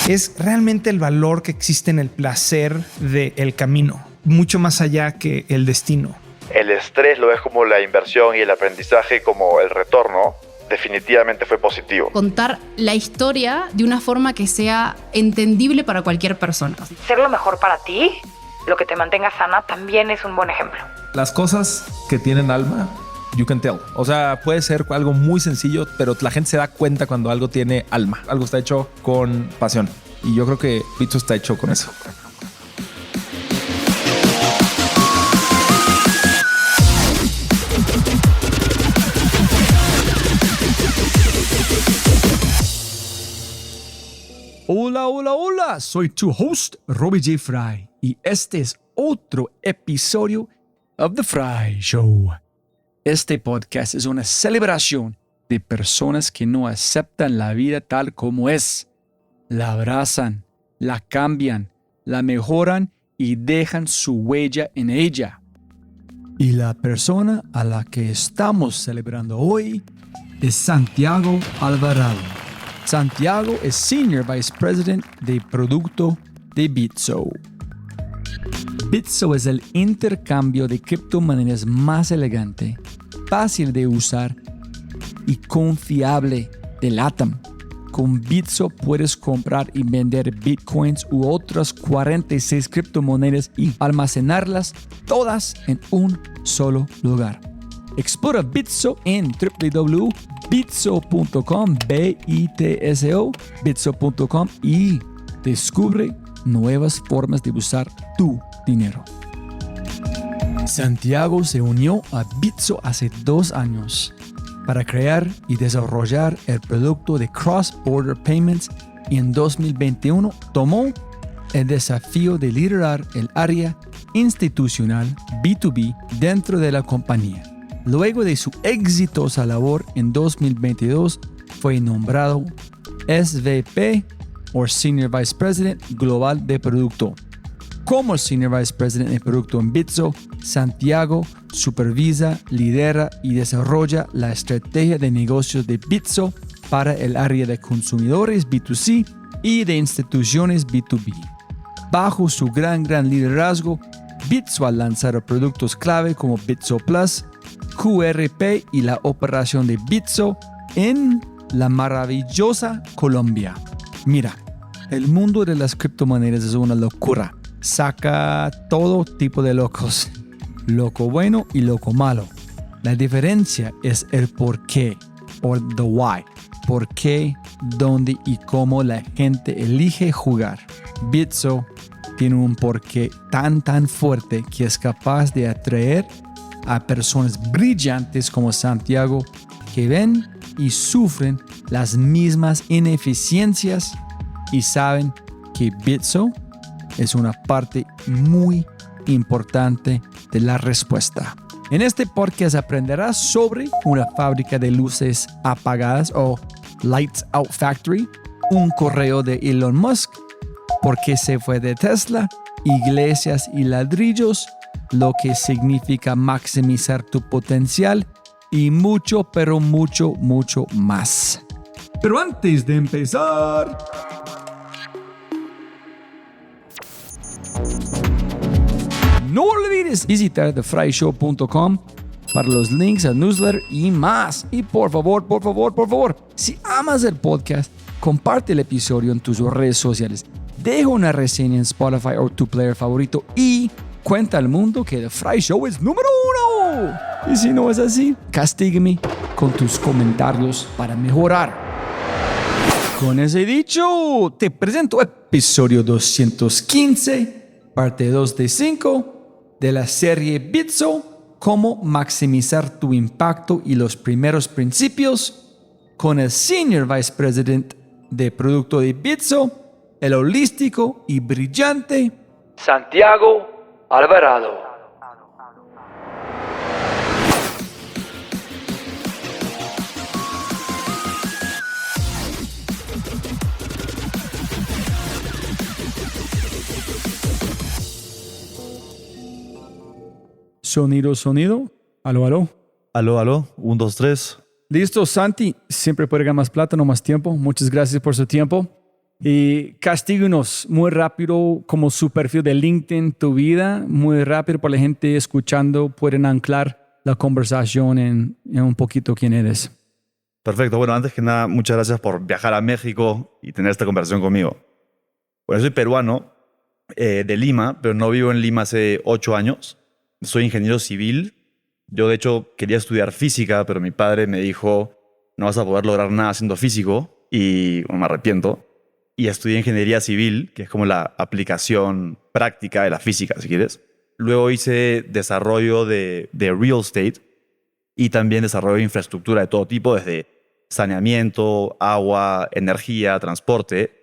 Es realmente el valor que existe en el placer del camino, mucho más allá que el destino. El estrés lo ves como la inversión y el aprendizaje como el retorno. Definitivamente fue positivo. Contar la historia de una forma que sea entendible para cualquier persona. Ser lo mejor para ti, lo que te mantenga sana, también es un buen ejemplo. Las cosas que tienen alma, you can tell. O sea, puede ser algo muy sencillo, pero la gente se da cuenta cuando algo tiene alma. Algo está hecho con pasión. Y yo creo que Bitso está hecho con eso. Hola, hola, hola. Soy tu host, Robbie J. Fry. Y este es otro episodio of The Fry Show. Este podcast es una celebración de personas que no aceptan la vida tal como es. La abrazan, la cambian, la mejoran y dejan su huella en ella. Y la persona a la que estamos celebrando hoy es Santiago Alvarado. Santiago es Senior Vice President de Producto de Bitso. Bitso es el intercambio de criptomonedas más elegante, fácil de usar y confiable de LATAM. Con Bitso puedes comprar y vender bitcoins u otras 46 criptomonedas y almacenarlas todas en un solo lugar. Explora Bitso en www.bitso.com, bitso.com y descubre nuevas formas de usar tu dinero. Santiago se unió a Bitso hace 2 años para crear y desarrollar el producto de Cross Border Payments y en 2021 tomó el desafío de liderar el área institucional B2B dentro de la compañía. Luego de su exitosa labor en 2022, fue nombrado SVP o Senior Vice President Global de Producto. Como Senior Vice President de Producto en Bitso, Santiago supervisa, lidera y desarrolla la estrategia de negocios de Bitso para el área de consumidores B2C y de instituciones B2B. Bajo su gran liderazgo, Bitso ha lanzado productos clave como Bitso Plus, QRP y la operación de Bitso en la maravillosa Colombia. Mira, el mundo de las criptomonedas es una locura. Saca todo tipo de locos, loco bueno y loco malo. La diferencia es el por qué, o the why. Por qué, dónde y cómo la gente elige jugar. Bitso tiene un porqué tan fuerte que es capaz de atraer a personas brillantes como Santiago que ven y sufren las mismas ineficiencias y saben que Bitso es una parte muy importante de la respuesta. En este podcast aprenderás sobre una fábrica de luces apagadas o Lights Out Factory, un correo de Elon Musk, por qué se fue de Tesla, iglesias y ladrillos, lo que significa maximizar tu potencial y mucho, pero mucho más. Pero antes de empezar, no olvides visitar thefryshow.com para los links al newsletter y más. Y por favor, si amas el podcast, comparte el episodio en tus redes sociales. Deja una reseña en Spotify o tu player favorito y cuenta al mundo que The Fry Show es número 1. Y si no es así, castígame con tus comentarios para mejorar. Con ese dicho, te presento episodio 215, parte 2 de 5 de la serie Bitso, cómo maximizar tu impacto y los primeros principios, con el Senior Vice President de Producto de Bitso, el holístico y brillante Santiago Alvarado. Sonido. Aló. Aló, 1, 2, 3. Listo, Santi. Siempre puede ganar más plata, no más tiempo. Muchas gracias por su tiempo. Y castíguenos muy rápido como su perfil de LinkedIn, tu vida, muy rápido para la gente escuchando, pueden anclar la conversación en un poquito quién eres. Perfecto. Bueno, antes que nada, muchas gracias por viajar a México y tener esta conversación conmigo. Bueno, soy peruano, de Lima, pero no vivo en Lima hace 8 años. Soy ingeniero civil. Yo, de hecho, quería estudiar física, pero mi padre me dijo, no vas a poder lograr nada siendo físico, y bueno, me arrepiento. Y estudié ingeniería civil, que es como la aplicación práctica de la física, si quieres. Luego hice desarrollo de real estate y también desarrollo de infraestructura de todo tipo, desde saneamiento, agua, energía, transporte.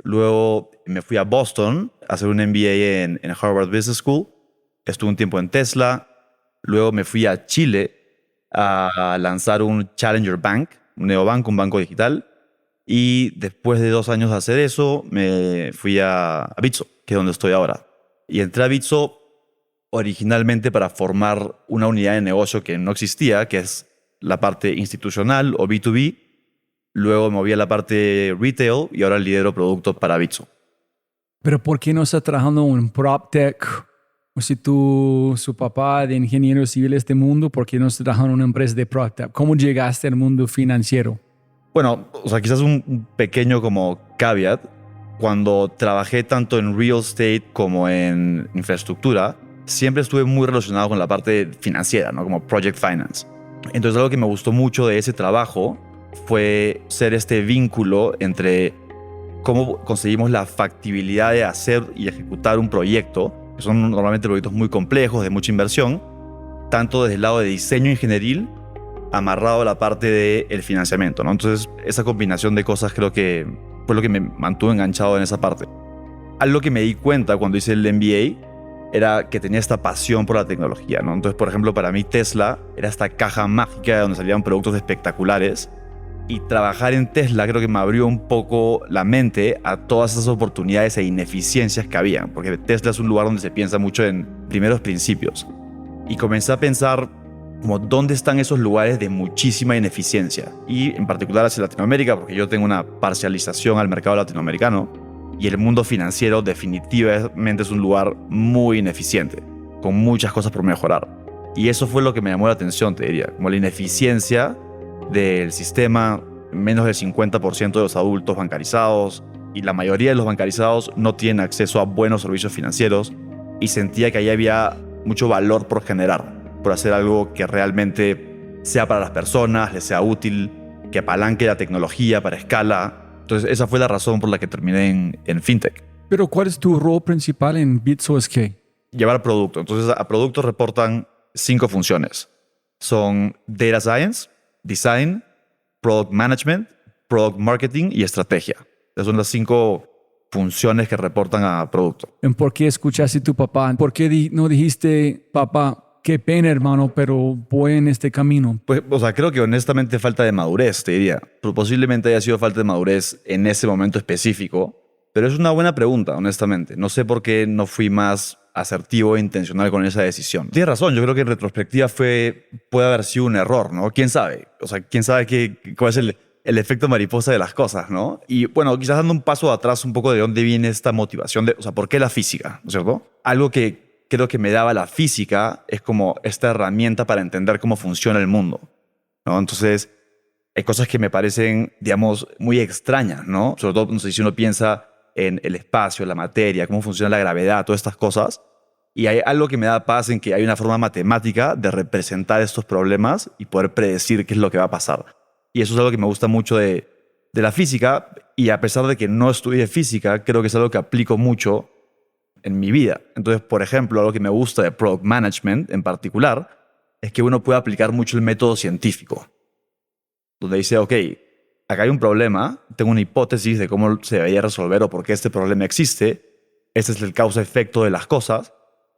Luego me fui a Boston a hacer un MBA en Harvard Business School. Estuve un tiempo en Tesla. Luego me fui a Chile a lanzar un Challenger Bank, un neobanco, un banco digital. Y después de 2 años de hacer eso, me fui a Bitso, que es donde estoy ahora. Y entré a Bitso originalmente para formar una unidad de negocio que no existía, que es la parte institucional o B2B. Luego me moví a la parte retail y ahora lidero productos para Bitso. Pero ¿por qué no estás trabajando en PropTech? O si su papá de ingeniero civil de este mundo, ¿por qué no estás trabajando en una empresa de PropTech? ¿Cómo llegaste al mundo financiero? Bueno, o sea, quizás un pequeño como caveat. Cuando trabajé tanto en real estate como en infraestructura, siempre estuve muy relacionado con la parte financiera, ¿no? Como project finance. Entonces, algo que me gustó mucho de ese trabajo fue ser este vínculo entre cómo conseguimos la factibilidad de hacer y ejecutar un proyecto, que son normalmente proyectos muy complejos, de mucha inversión, tanto desde el lado de diseño ingenieril, amarrado a la parte del financiamiento, ¿no? Entonces, esa combinación de cosas creo que fue lo que me mantuvo enganchado en esa parte. Algo que me di cuenta cuando hice el MBA era que tenía esta pasión por la tecnología, ¿no? Entonces, por ejemplo, para mí Tesla era esta caja mágica de donde salían productos espectaculares, y trabajar en Tesla creo que me abrió un poco la mente a todas esas oportunidades e ineficiencias que había, porque Tesla es un lugar donde se piensa mucho en primeros principios. Y comencé a pensar como dónde están esos lugares de muchísima ineficiencia, y en particular hacia Latinoamérica, porque yo tengo una parcialización al mercado latinoamericano y el mundo financiero definitivamente es un lugar muy ineficiente, con muchas cosas por mejorar. Y eso fue lo que me llamó la atención, te diría, como la ineficiencia del sistema. Menos del 50% de los adultos bancarizados y la mayoría de los bancarizados no tienen acceso a buenos servicios financieros, y sentía que ahí había mucho valor por generar, por hacer algo que realmente sea para las personas, les sea útil, que apalanque la tecnología para escala. Entonces, esa fue la razón por la que terminé en FinTech. Pero ¿cuál es tu rol principal en Bitso? ¿Es qué? Llevar producto. Entonces, a productos reportan 5 funciones. Son Data Science, Design, Product Management, Product Marketing y Estrategia. Esas son las 5 funciones que reportan a producto. ¿Por qué escuchaste a tu papá? ¿Por qué no dijiste, papá, qué pena, hermano, pero voy en este camino? Pues, o sea, creo que honestamente falta de madurez, te diría. Posiblemente haya sido falta de madurez en ese momento específico, pero es una buena pregunta, honestamente. No sé por qué no fui más asertivo e intencional con esa decisión. Tienes razón, yo creo que en retrospectiva puede haber sido un error, ¿no? ¿Quién sabe? O sea, ¿quién sabe cuál es el efecto mariposa de las cosas, ¿no? Y bueno, quizás dando un paso atrás un poco de dónde viene esta motivación, o sea, ¿por qué la física? ¿No es cierto? Algo que creo que me daba la física es como esta herramienta para entender cómo funciona el mundo, ¿no? Entonces, hay cosas que me parecen, digamos, muy extrañas, ¿no? Sobre todo, no sé, si uno piensa en el espacio, la materia, cómo funciona la gravedad, todas estas cosas. Y hay algo que me da paz en que hay una forma matemática de representar estos problemas y poder predecir qué es lo que va a pasar. Y eso es algo que me gusta mucho de la física, y a pesar de que no estudié física, creo que es algo que aplico mucho en mi vida. Entonces, por ejemplo, algo que me gusta de Product Management en particular es que uno puede aplicar mucho el método científico, donde dice, ok, acá hay un problema, tengo una hipótesis de cómo se debería resolver o por qué este problema existe, este es el causa-efecto de las cosas,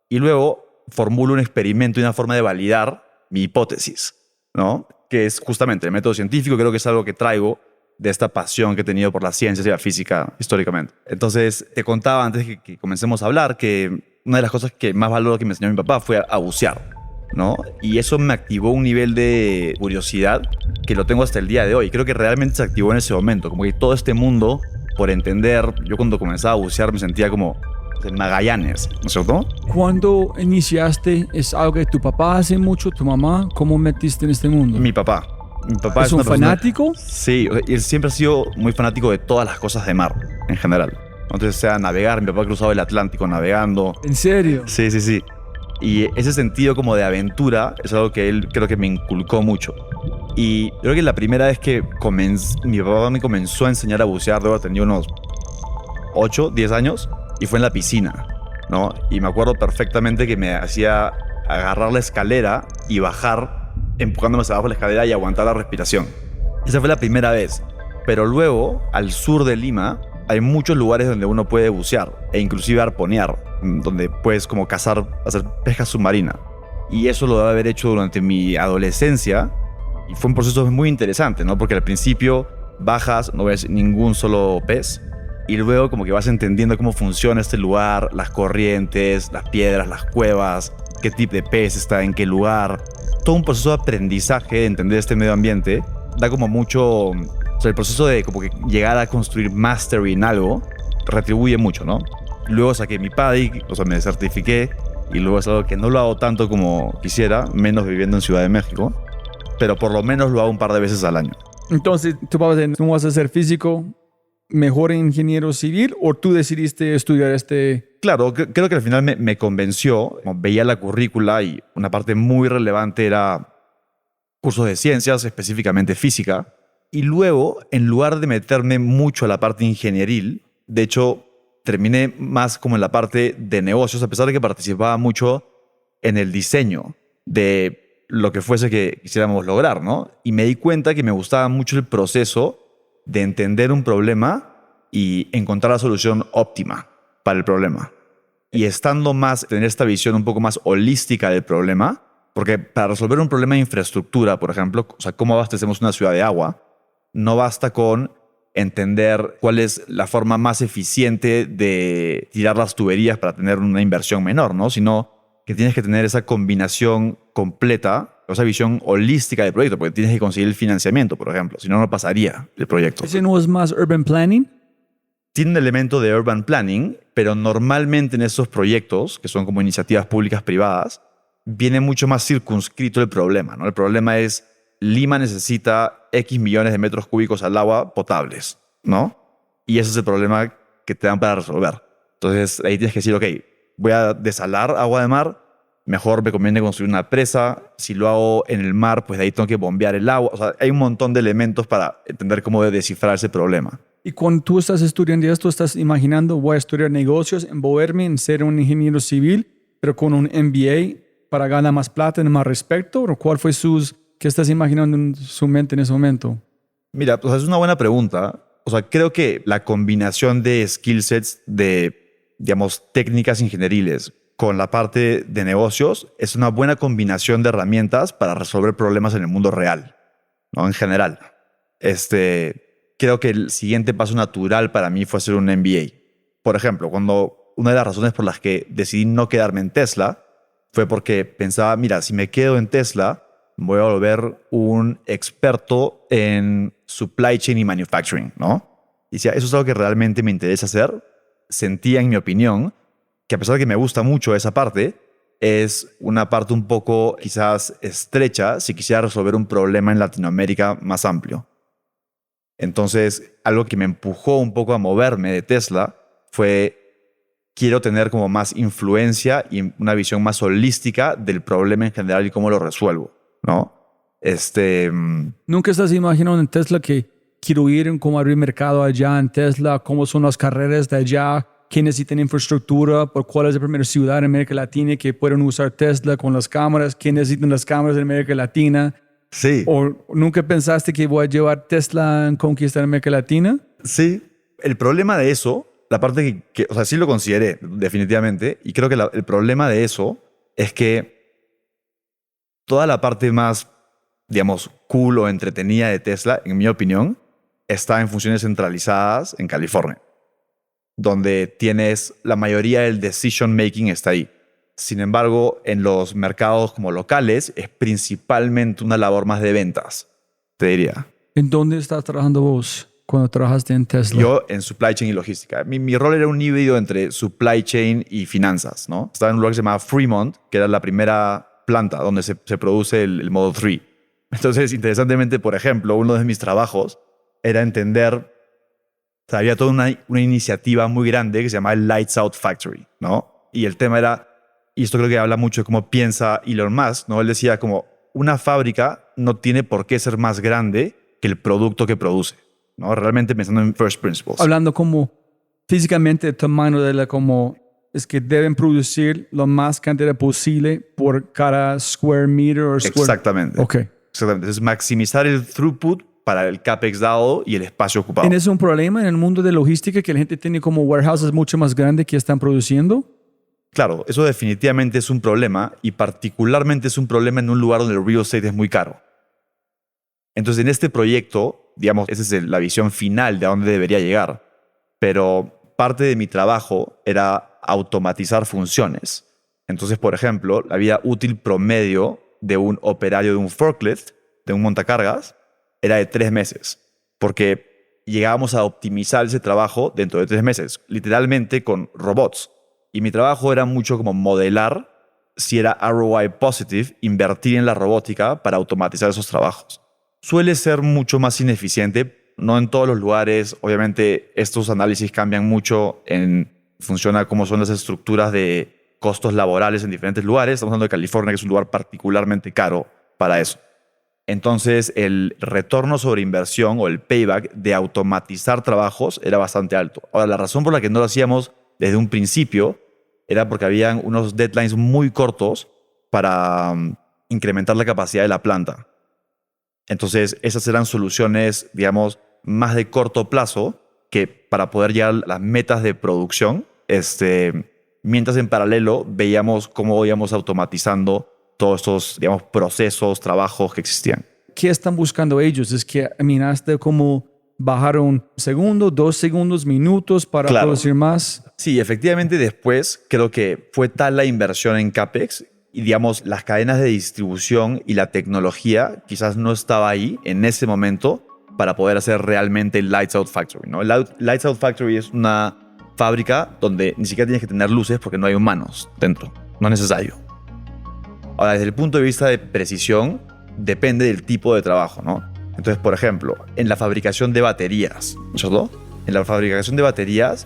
y luego formulo un experimento y una forma de validar mi hipótesis, ¿no? Que es justamente el método científico. Creo que es algo que traigo de esta pasión que he tenido por las ciencias y la física históricamente. Entonces, te contaba antes que comencemos a hablar que una de las cosas que más valoro que me enseñó mi papá fue a bucear, ¿no? Y eso me activó un nivel de curiosidad que lo tengo hasta el día de hoy. Creo que realmente se activó en ese momento, como que todo este mundo por entender. Yo cuando comenzaba a bucear me sentía como en Magallanes, ¿no es cierto? Cuando iniciaste, ¿es algo que tu papá hace mucho, tu mamá? ¿Cómo metiste en este mundo? Mi papá. Mi papá ¿Es un una persona- fanático? Sí, y él siempre ha sido muy fanático de todas las cosas de mar, en general. Entonces, sea navegar, mi papá ha cruzado el Atlántico navegando. ¿En serio? Sí, sí, sí. Y ese sentido como de aventura es algo que él creo que me inculcó mucho. Y creo que la primera vez que mi papá me comenzó a enseñar a bucear, luego tenía unos 8, 10 años, y fue en la piscina, ¿no? Y me acuerdo perfectamente que me hacía agarrar la escalera y bajar, empujándome hacia abajo la escalera y aguantar la respiración. Esa fue la primera vez. Pero luego, al sur de Lima, hay muchos lugares donde uno puede bucear e inclusive arponear, donde puedes como cazar, hacer pesca submarina. Y eso lo debe haber hecho durante mi adolescencia y fue un proceso muy interesante, ¿no? Porque al principio bajas, no ves ningún solo pez y luego como que vas entendiendo cómo funciona este lugar, las corrientes, las piedras, las cuevas, qué tipo de pez está en qué lugar. Todo un proceso de aprendizaje de entender este medio ambiente da como mucho. O sea, el proceso de como que llegar a construir mastery en algo retribuye mucho, ¿no? Luego saqué mi PADI, o sea, me certifiqué y luego es algo que no lo hago tanto como quisiera, menos viviendo en Ciudad de México, pero por lo menos lo hago un par de veces al año. Entonces, tu papá dice, ¿tú vas a ser físico, mejor ingeniero civil o tú decidiste estudiar este? Claro, creo que al final me convenció, como veía la currícula y una parte muy relevante era cursos de ciencias, específicamente física. Y luego, en lugar de meterme mucho a la parte ingenieril, de hecho, terminé más como en la parte de negocios, a pesar de que participaba mucho en el diseño de lo que fuese que quisiéramos lograr, ¿no? Y me di cuenta que me gustaba mucho el proceso de entender un problema y encontrar la solución óptima para el problema. Y estando más, tener esta visión un poco más holística del problema, porque para resolver un problema de infraestructura, por ejemplo, o sea, cómo abastecemos una ciudad de agua, no basta con entender cuál es la forma más eficiente de tirar las tuberías para tener una inversión menor, ¿no? Sino que tienes que tener esa combinación completa, esa visión holística del proyecto, porque tienes que conseguir el financiamiento, por ejemplo. Si no, no pasaría el proyecto. ¿Ese no es más urban planning? Tiene un elemento de urban planning, pero normalmente en esos proyectos, que son como iniciativas públicas privadas, viene mucho más circunscrito el problema, ¿no? El problema es Lima necesita X millones de metros cúbicos al agua potables, ¿no? Y ese es el problema que te dan para resolver. Entonces ahí tienes que decir, ok, voy a desalar agua de mar, mejor me conviene construir una presa. Si lo hago en el mar, pues de ahí tengo que bombear el agua. O sea, hay un montón de elementos para entender cómo descifrar ese problema. Y cuando tú estás estudiando esto, estás imaginando, voy a estudiar negocios, envolverme en ser un ingeniero civil, pero con un MBA para ganar más plata, en más respeto. ¿O cuál fue qué estás imaginando en su mente en ese momento? Mira, o sea, es una buena pregunta. O sea, creo que la combinación de skill sets de, digamos, técnicas ingenieriles con la parte de negocios es una buena combinación de herramientas para resolver problemas en el mundo real, ¿no? En general. Creo que el siguiente paso natural para mí fue hacer un MBA. Por ejemplo, una de las razones por las que decidí no quedarme en Tesla fue porque pensaba, mira, si me quedo en Tesla, voy a volver un experto en supply chain y manufacturing, ¿no? Y si eso es algo que realmente me interesa hacer, sentía, en mi opinión, que a pesar de que me gusta mucho esa parte, es una parte un poco quizás estrecha si quisiera resolver un problema en Latinoamérica más amplio. Entonces, algo que me empujó un poco a moverme de Tesla fue quiero tener como más influencia y una visión más holística del problema en general y cómo lo resuelvo, ¿no? ¿Nunca estás imaginando en Tesla que quiero ir en cómo abrir mercado allá en Tesla, cómo son las carreras de allá, qué necesitan infraestructura, por cuál es la primera ciudad en América Latina que pueden usar Tesla con las cámaras, qué necesitan las cámaras en América Latina? Sí. ¿O nunca pensaste que voy a llevar Tesla a conquistar América Latina? Sí. El problema de eso, la parte o sea, sí lo consideré definitivamente, y creo que el problema de eso es que toda la parte más, digamos, cool o entretenida de Tesla, en mi opinión, está en funciones centralizadas en California, donde tienes la mayoría del decision making está ahí. Sin embargo, en los mercados como locales es principalmente una labor más de ventas, te diría. ¿En dónde estás trabajando vos cuando trabajaste en Tesla? Yo en supply chain y logística. Mi rol era un híbrido entre supply chain y finanzas, ¿no? Estaba en un lugar que se llamaba Fremont, que era la primera planta donde se produce el Model 3. Entonces, interesantemente, por ejemplo, uno de mis trabajos era entender, o sea, había toda una iniciativa muy grande que se llamaba el Lights Out Factory, ¿no? Y el tema era, y esto creo que habla mucho de cómo piensa Elon Musk, ¿no? Él decía como, una fábrica no tiene por qué ser más grande que el producto que produce, ¿no? Realmente pensando en first principles. Hablando como físicamente el tamaño de la como es que deben producir lo más cantidad posible por cada square meter o square. Exactamente. Ok. Exactamente. Es maximizar el throughput para el CAPEX dado y el espacio ocupado. ¿Tienes un problema en el mundo de logística que la gente tiene como warehouses mucho más grandes que están produciendo? Claro, eso definitivamente es un problema y particularmente es un problema en un lugar donde el real estate es muy caro. Entonces, en este proyecto, digamos, esa es la visión final de a dónde debería llegar. Pero parte de mi trabajo era automatizar funciones. Entonces, por ejemplo, la vida útil promedio de un operario de un forklift, de un montacargas, era de 3 meses. Porque llegábamos a optimizar ese trabajo dentro de 3 meses, literalmente con robots. Y mi trabajo era mucho como modelar si era ROI positive, invertir en la robótica para automatizar esos trabajos. Suele ser mucho más ineficiente, no en todos los lugares. Obviamente estos análisis cambian mucho en función a cómo son las estructuras de costos laborales en diferentes lugares. Estamos hablando de California, que es un lugar particularmente caro para eso. Entonces el retorno sobre inversión o el payback de automatizar trabajos era bastante alto. Ahora, la razón por la que no lo hacíamos desde un principio era porque habían unos deadlines muy cortos para incrementar la capacidad de la planta. Entonces, esas eran soluciones, digamos, más de corto plazo que para poder llegar a las metas de producción, mientras en paralelo veíamos cómo íbamos automatizando todos estos, digamos, procesos, trabajos que existían. ¿Qué están buscando ellos? Es que, hasta como bajaron segundos, 2 segundos, minutos para producir más. Sí, efectivamente después creo que fue tal la inversión en CAPEX y digamos las cadenas de distribución y la tecnología quizás no estaba ahí en ese momento para poder hacer realmente el Lights Out Factory, ¿no? El Lights Out Factory es una fábrica donde ni siquiera tienes que tener luces porque no hay humanos dentro, no es necesario. Ahora, desde el punto de vista de precisión, depende del tipo de trabajo, ¿no? Entonces, por ejemplo, en la fabricación de baterías, ¿cierto? En la fabricación de baterías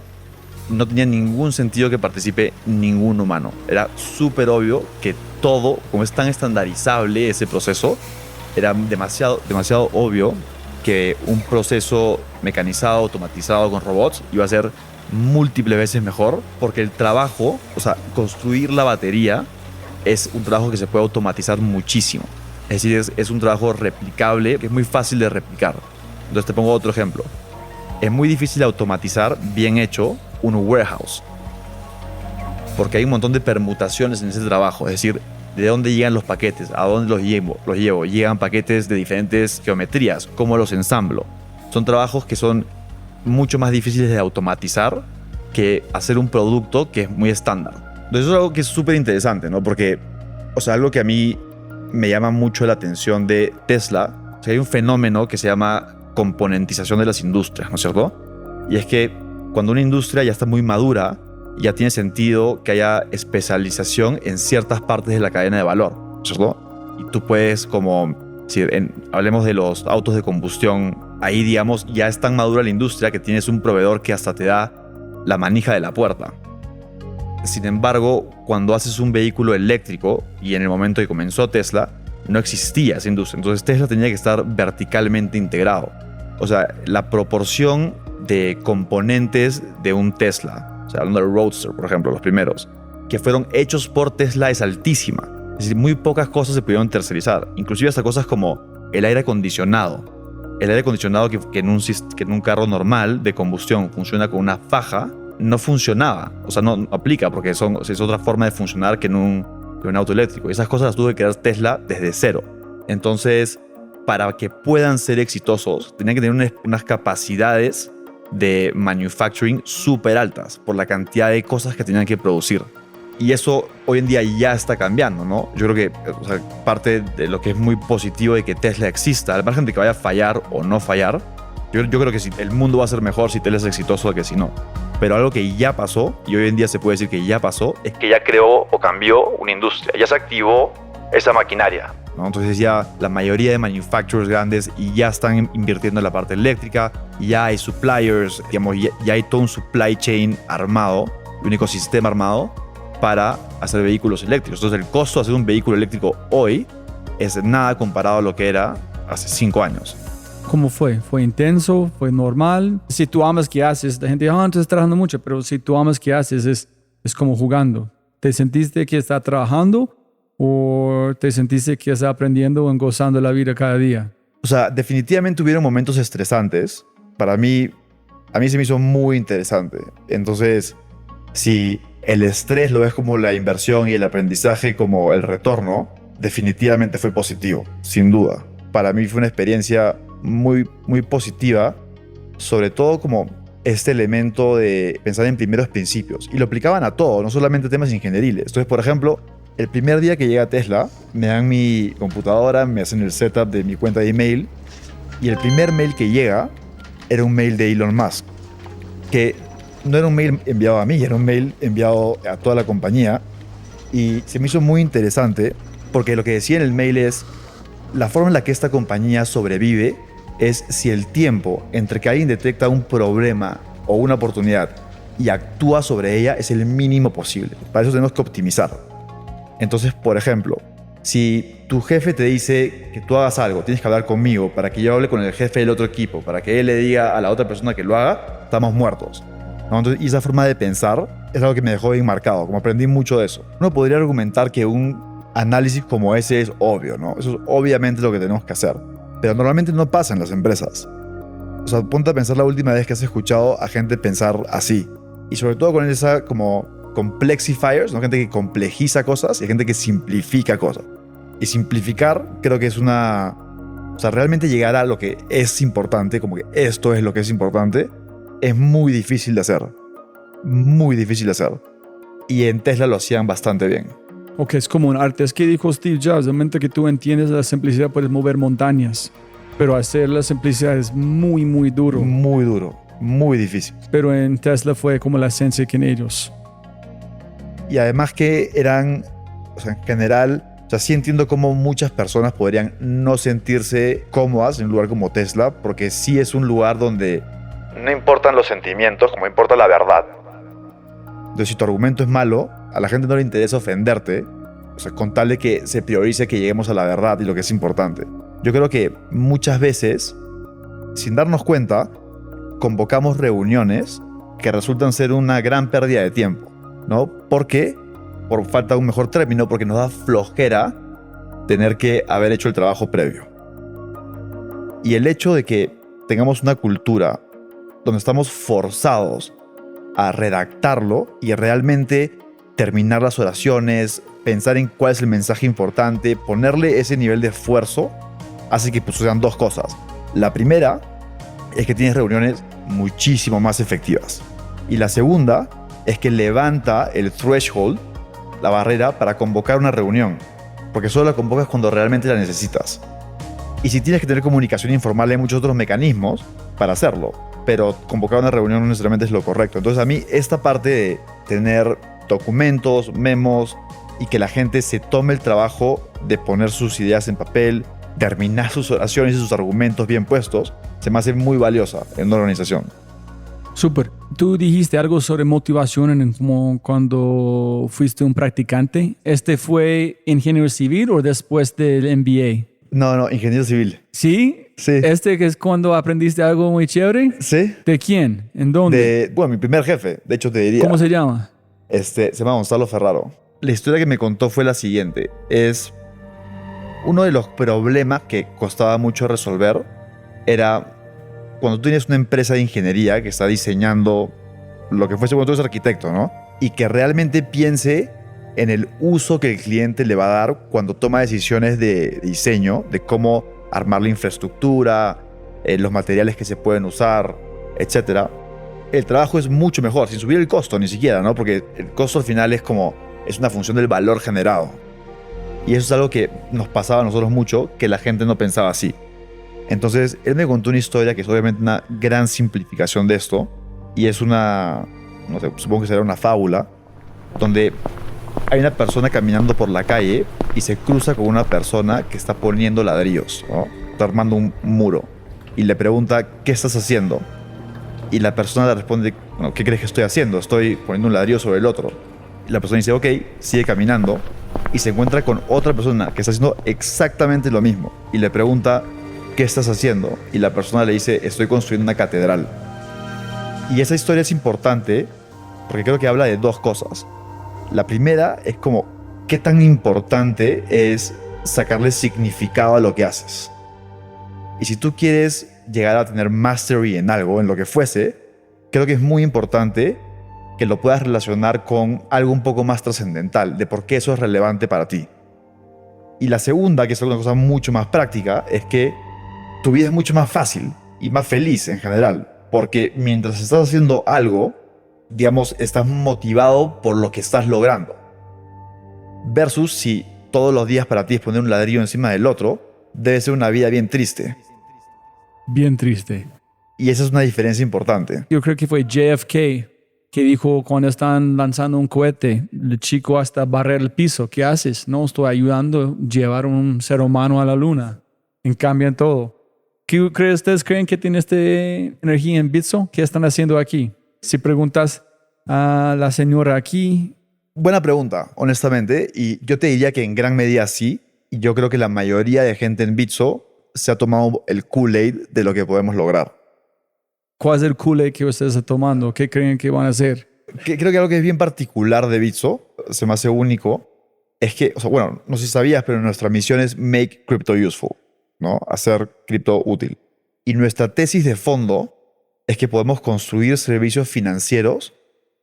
no tenía ningún sentido que participe ningún humano. Era súper obvio que todo, como es tan estandarizable ese proceso, era demasiado obvio que un proceso mecanizado, automatizado con robots iba a ser múltiples veces mejor, porque el trabajo, o sea, construir la batería es un trabajo que se puede automatizar muchísimo. Es decir, es un trabajo replicable, que es muy fácil de replicar. Entonces te pongo otro ejemplo. Es muy difícil automatizar bien hecho un warehouse, porque hay un montón de permutaciones en ese trabajo. Es decir, de dónde llegan los paquetes, a dónde los llevo. Llegan paquetes de diferentes geometrías, cómo los ensamblo. Son trabajos que son mucho más difíciles de automatizar que hacer un producto que es muy estándar. Entonces eso es algo que es súper interesante, ¿no? Porque, o sea, algo que a mí me llama mucho la atención de Tesla, o sea, hay un fenómeno que se llama componentización de las industrias, ¿no es cierto? Y es que cuando una industria ya está muy madura, ya tiene sentido que haya especialización en ciertas partes de la cadena de valor, ¿no es cierto? Y tú puedes, como, si hablemos de los autos de combustión, ahí, digamos, ya es tan madura la industria que tienes un proveedor que hasta te da la manija de la puerta. Sin embargo, cuando haces un vehículo eléctrico, y en el momento que comenzó Tesla, no existía esa industria. Entonces Tesla tenía que estar verticalmente integrado. O sea, la proporción de componentes de un Tesla, o sea, hablando del Roadster, por ejemplo, los primeros, que fueron hechos por Tesla es altísima. Es decir, muy pocas cosas se pudieron tercerizar. Inclusive hasta cosas como el aire acondicionado. El aire acondicionado que en un carro normal de combustión funciona con una faja, no funcionaba. O sea, no aplica porque es otra forma de funcionar que en un auto eléctrico. Y esas cosas las tuvo que crear Tesla desde cero. Entonces, para que puedan ser exitosos, tenían que tener unas capacidades de manufacturing súper altas por la cantidad de cosas que tenían que producir. Y eso hoy en día ya está cambiando, ¿no? Yo creo que parte de lo que es muy positivo de que Tesla exista, al margen de que vaya a fallar o no fallar, yo creo que el mundo va a ser mejor si Tesla es exitoso que si no. Pero algo que ya pasó, y hoy en día se puede decir que ya pasó, es que ya creó o cambió una industria. Ya se activó esa maquinaria, ¿no? Entonces ya la mayoría de manufacturers grandes ya están invirtiendo en la parte eléctrica, ya hay suppliers, digamos, ya hay todo un supply chain armado, un ecosistema armado para hacer vehículos eléctricos. Entonces el costo de hacer un vehículo eléctrico hoy es nada comparado a lo que era hace 5 años. ¿Cómo fue? ¿Fue intenso? ¿Fue normal? Si tú amas que haces, la gente dice, estás trabajando mucho, pero si tú amas que haces, es como jugando. ¿Te sentiste que estás trabajando o te sentiste que estás aprendiendo o gozando la vida cada día? O sea, definitivamente hubieron momentos estresantes. Para mí, a mí se me hizo muy interesante. Entonces, si el estrés lo ves como la inversión y el aprendizaje como el retorno, definitivamente fue positivo, sin duda. Para mí fue una experiencia muy, muy positiva, sobre todo como este elemento de pensar en primeros principios. Y lo aplicaban a todo, no solamente temas ingenieriles. Entonces, por ejemplo, el primer día que llegué a Tesla, me dan mi computadora, me hacen el setup de mi cuenta de email, y el primer mail que llega era un mail de Elon Musk, que no era un mail enviado a mí, era un mail enviado a toda la compañía, y se me hizo muy interesante porque lo que decía en el mail es la forma en la que esta compañía sobrevive es si el tiempo entre que alguien detecta un problema o una oportunidad y actúa sobre ella es el mínimo posible. Para eso tenemos que optimizar. Entonces, por ejemplo, si tu jefe te dice que tú hagas algo, tienes que hablar conmigo para que yo hable con el jefe del otro equipo, para que él le diga a la otra persona que lo haga, estamos muertos, ¿no? Entonces, y esa forma de pensar es algo que me dejó bien marcado, como aprendí mucho de eso. Uno podría argumentar que un análisis como ese es obvio, ¿no? Eso es obviamente lo que tenemos que hacer, pero normalmente no pasa en las empresas. O sea, ponte a pensar la última vez que has escuchado a gente pensar así, y sobre todo con esa como complexifiers, ¿no? Gente que complejiza cosas y gente que simplifica cosas. Y simplificar creo que es una... O sea, realmente llegar a lo que es importante, como que esto es lo que es importante, es muy difícil de hacer. Muy difícil de hacer. Y en Tesla lo hacían bastante bien. Ok, es como un arte. Es que dijo Steve Jobs, el momento que tú entiendes la simplicidad puedes mover montañas, pero hacer la simplicidad es muy, muy duro. Muy duro, muy difícil. Pero en Tesla fue como la esencia que en ellos. Y además que eran, o sea, en general, o sea, sí entiendo cómo muchas personas podrían no sentirse cómodas en un lugar como Tesla, porque sí es un lugar donde no importan los sentimientos, como importa la verdad. Entonces, si tu argumento es malo, a la gente no le interesa ofenderte, o sea, con tal de que se priorice que lleguemos a la verdad y lo que es importante. Yo creo que muchas veces, sin darnos cuenta, convocamos reuniones que resultan ser una gran pérdida de tiempo, ¿no? ¿Por qué? Por falta de un mejor término, porque nos da flojera tener que haber hecho el trabajo previo. Y el hecho de que tengamos una cultura donde estamos forzados a redactarlo y realmente terminar las oraciones, pensar en cuál es el mensaje importante, ponerle ese nivel de esfuerzo, hace que sucedan dos cosas. La primera es que tienes reuniones muchísimo más efectivas. Y la segunda es que levanta el threshold, la barrera, para convocar una reunión. Porque solo la convocas cuando realmente la necesitas. Y si tienes que tener comunicación informal, hay muchos otros mecanismos para hacerlo. Pero convocar una reunión no necesariamente es lo correcto. Entonces a mí esta parte de tener documentos, memos y que la gente se tome el trabajo de poner sus ideas en papel, terminar sus oraciones y sus argumentos bien puestos, se me hace muy valiosa en una organización. Súper. Tú dijiste algo sobre motivación en como cuando fuiste un practicante. ¿Este fue ingeniero civil o después del MBA? No, ingeniero civil. ¿Sí? Sí. ¿Este que es cuando aprendiste algo muy chévere? Sí. ¿De quién? ¿En dónde? Bueno, mi primer jefe, de hecho te diría. ¿Cómo se llama? Se llama Gonzalo Ferraro. La historia que me contó fue la siguiente. Es uno de los problemas que costaba mucho resolver era cuando tú tienes una empresa de ingeniería que está diseñando lo que fuese cuando tú eres arquitecto, ¿no? Y que realmente piense en el uso que el cliente le va a dar cuando toma decisiones de diseño, de cómo armar la infraestructura, los materiales que se pueden usar, etc. El trabajo es mucho mejor, sin subir el costo ni siquiera, ¿no? Porque el costo al final es como es una función del valor generado. Y eso es algo que nos pasaba a nosotros mucho, que la gente no pensaba así. Entonces, él me contó una historia que es obviamente una gran simplificación de esto, y es una, no sé, supongo que será una fábula, donde hay una persona caminando por la calle y se cruza con una persona que está poniendo ladrillos, ¿no? Está armando un muro, y le pregunta, ¿qué estás haciendo? Y la persona le responde, bueno, ¿qué crees que estoy haciendo? Estoy poniendo un ladrillo sobre el otro. Y la persona dice, ok, sigue caminando, y se encuentra con otra persona que está haciendo exactamente lo mismo, y le pregunta, ¿qué estás haciendo? Y la persona le dice, estoy construyendo una catedral. Y esa historia es importante porque creo que habla de dos cosas. La primera es como, ¿qué tan importante es sacarle significado a lo que haces? Y si tú quieres llegar a tener mastery en algo, en lo que fuese, creo que es muy importante que lo puedas relacionar con algo un poco más trascendental, de por qué eso es relevante para ti. Y la segunda, que es una cosa mucho más práctica, es que tu vida es mucho más fácil y más feliz en general, porque mientras estás haciendo algo, digamos, estás motivado por lo que estás logrando. Versus si todos los días para ti es poner un ladrillo encima del otro, debe ser una vida bien triste. Bien triste. Y esa es una diferencia importante. Yo creo que fue JFK que dijo cuando están lanzando un cohete, el chico hasta barrer el piso. ¿Qué haces? No, estoy ayudando a llevar un ser humano a la luna. En cambio en todo. ¿Qué ustedes creen que tiene esta energía en Bitso? ¿Qué están haciendo aquí? Si preguntas a la señora aquí. Buena pregunta, honestamente. Y yo te diría que en gran medida sí. Y yo creo que la mayoría de gente en Bitso se ha tomado el Kool-Aid de lo que podemos lograr. ¿Cuál es el Kool-Aid que ustedes están tomando? ¿Qué creen que van a hacer? Creo que algo que es bien particular de Bitso, se me hace único, es que, o sea, bueno, no sé si sabías, pero nuestra misión es make crypto useful, ¿no? Hacer cripto útil. Y nuestra tesis de fondo es que podemos construir servicios financieros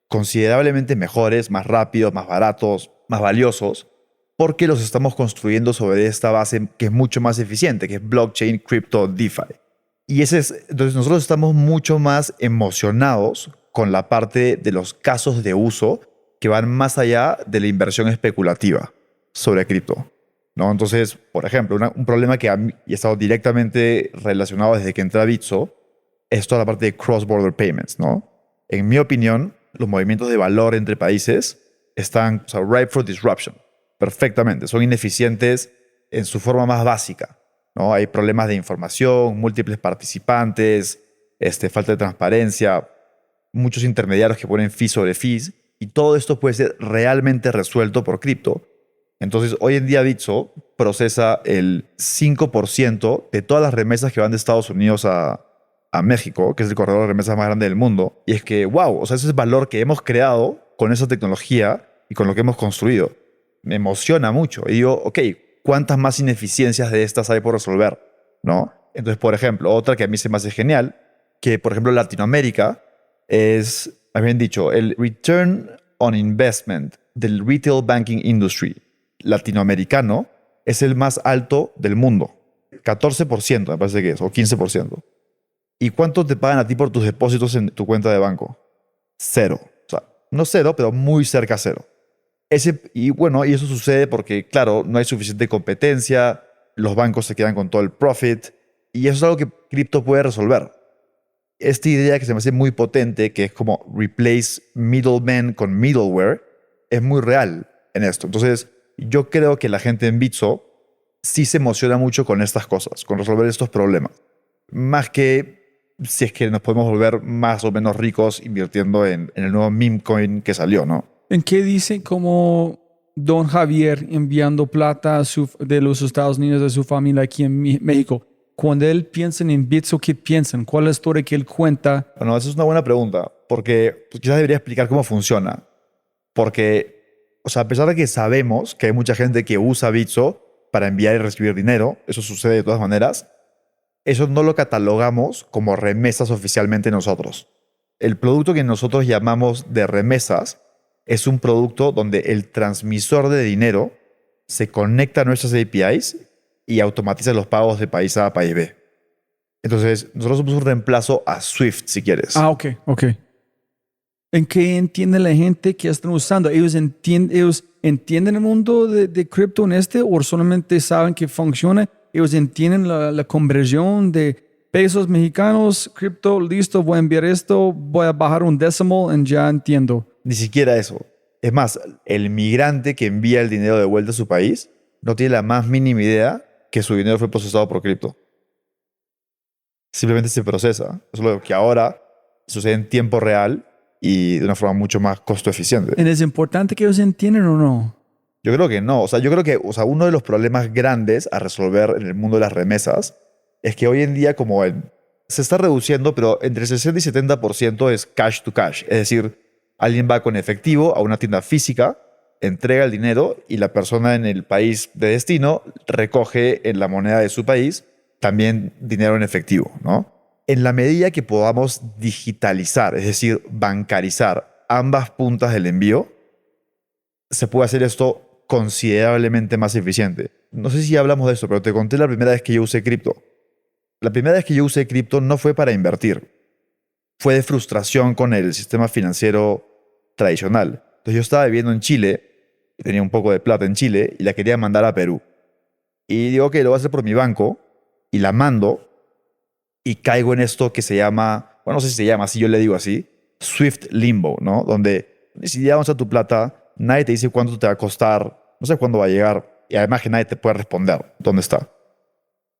considerablemente mejores, más rápidos, más baratos, más valiosos, porque los estamos construyendo sobre esta base que es mucho más eficiente, que es blockchain, crypto, DeFi. Y entonces nosotros estamos mucho más emocionados con la parte de los casos de uso que van más allá de la inversión especulativa sobre cripto, ¿no? Entonces, por ejemplo, un problema que a mí he estado directamente relacionado desde que entré a Bitso es toda la parte de cross-border payments, ¿no? En mi opinión, los movimientos de valor entre países están, o sea, ripe for disruption, perfectamente. Son ineficientes en su forma más básica, ¿no? Hay problemas de información, múltiples participantes, falta de transparencia, muchos intermediarios que ponen fees sobre fees, y todo esto puede ser realmente resuelto por cripto. Entonces, hoy en día Bitso procesa el 5% de todas las remesas que van de Estados Unidos a México, que es el corredor de remesas más grande del mundo. Y es que, wow, o sea, ese es valor que hemos creado con esa tecnología y con lo que hemos construido. Me emociona mucho. Y digo, ok, ¿cuántas más ineficiencias de estas hay por resolver? ¿No? Entonces, por ejemplo, otra que a mí se me hace genial, que por ejemplo Latinoamérica es, habían dicho, el return on investment del retail banking industry latinoamericano es el más alto del mundo. 14% me parece que es, o 15%. ¿Y cuánto te pagan a ti por tus depósitos en tu cuenta de banco? 0. O sea, no 0, pero muy cerca a 0. Y bueno, y eso sucede porque, claro, no hay suficiente competencia, los bancos se quedan con todo el profit, y eso es algo que cripto puede resolver. Esta idea que se me hace muy potente, que es como replace middlemen con middleware, es muy real en esto. Entonces, yo creo que la gente en Bitso sí se emociona mucho con estas cosas, con resolver estos problemas. Más que si es que nos podemos volver más o menos ricos invirtiendo en el nuevo meme coin que salió, ¿no? ¿En qué dice como don Javier enviando plata de los Estados Unidos a su familia aquí en México? Cuando él piensa en Bitso, ¿qué piensan? ¿Cuál es la historia que él cuenta? Bueno, esa es una buena pregunta, porque pues, quizás debería explicar cómo funciona. Porque, o sea, a pesar de que sabemos que hay mucha gente que usa Bitso para enviar y recibir dinero, eso sucede de todas maneras, eso no lo catalogamos como remesas oficialmente nosotros. El producto que nosotros llamamos de remesas es un producto donde el transmisor de dinero se conecta a nuestras APIs y automatiza los pagos de país A a país B. Entonces, nosotros somos un reemplazo a Swift, si quieres. Ah, ok. ¿En qué entiende la gente que están usando? ¿Ellos entienden el mundo de cripto en o solamente saben que funciona? ¿Ellos entienden la conversión de pesos mexicanos, cripto, listo, voy a enviar esto, voy a bajar un decimal y ya entiendo? Ni siquiera eso. Es más, el migrante que envía el dinero de vuelta a su país no tiene la más mínima idea que su dinero fue procesado por cripto. Simplemente se procesa. Eso es lo que ahora sucede en tiempo real y de una forma mucho más costo eficiente. ¿Es importante que ellos entiendan o no? Yo creo que no. Yo creo que uno de los problemas grandes a resolver en el mundo de las remesas es que hoy en día se está reduciendo, pero entre 60 y 70% es cash to cash. Es decir, alguien va con efectivo a una tienda física, entrega el dinero y la persona en el país de destino recoge en la moneda de su país también dinero en efectivo, ¿no? En la medida que podamos digitalizar, es decir, bancarizar ambas puntas del envío, se puede hacer esto considerablemente más eficiente. No sé si hablamos de esto, pero te conté la primera vez que yo usé cripto. La primera vez que yo usé cripto no fue para invertir. Fue de frustración con el sistema financiero tradicional. Entonces yo estaba viviendo en Chile, tenía un poco de plata en Chile y la quería mandar a Perú. Y digo que lo voy a hacer por mi banco y la mando y caigo en esto que se llama, bueno, no sé si se llama así, yo le digo así, Swift Limbo, ¿no? Donde si ya vamos a tu plata, nadie te dice cuánto te va a costar, no sé cuándo va a llegar y además que nadie te puede responder dónde está.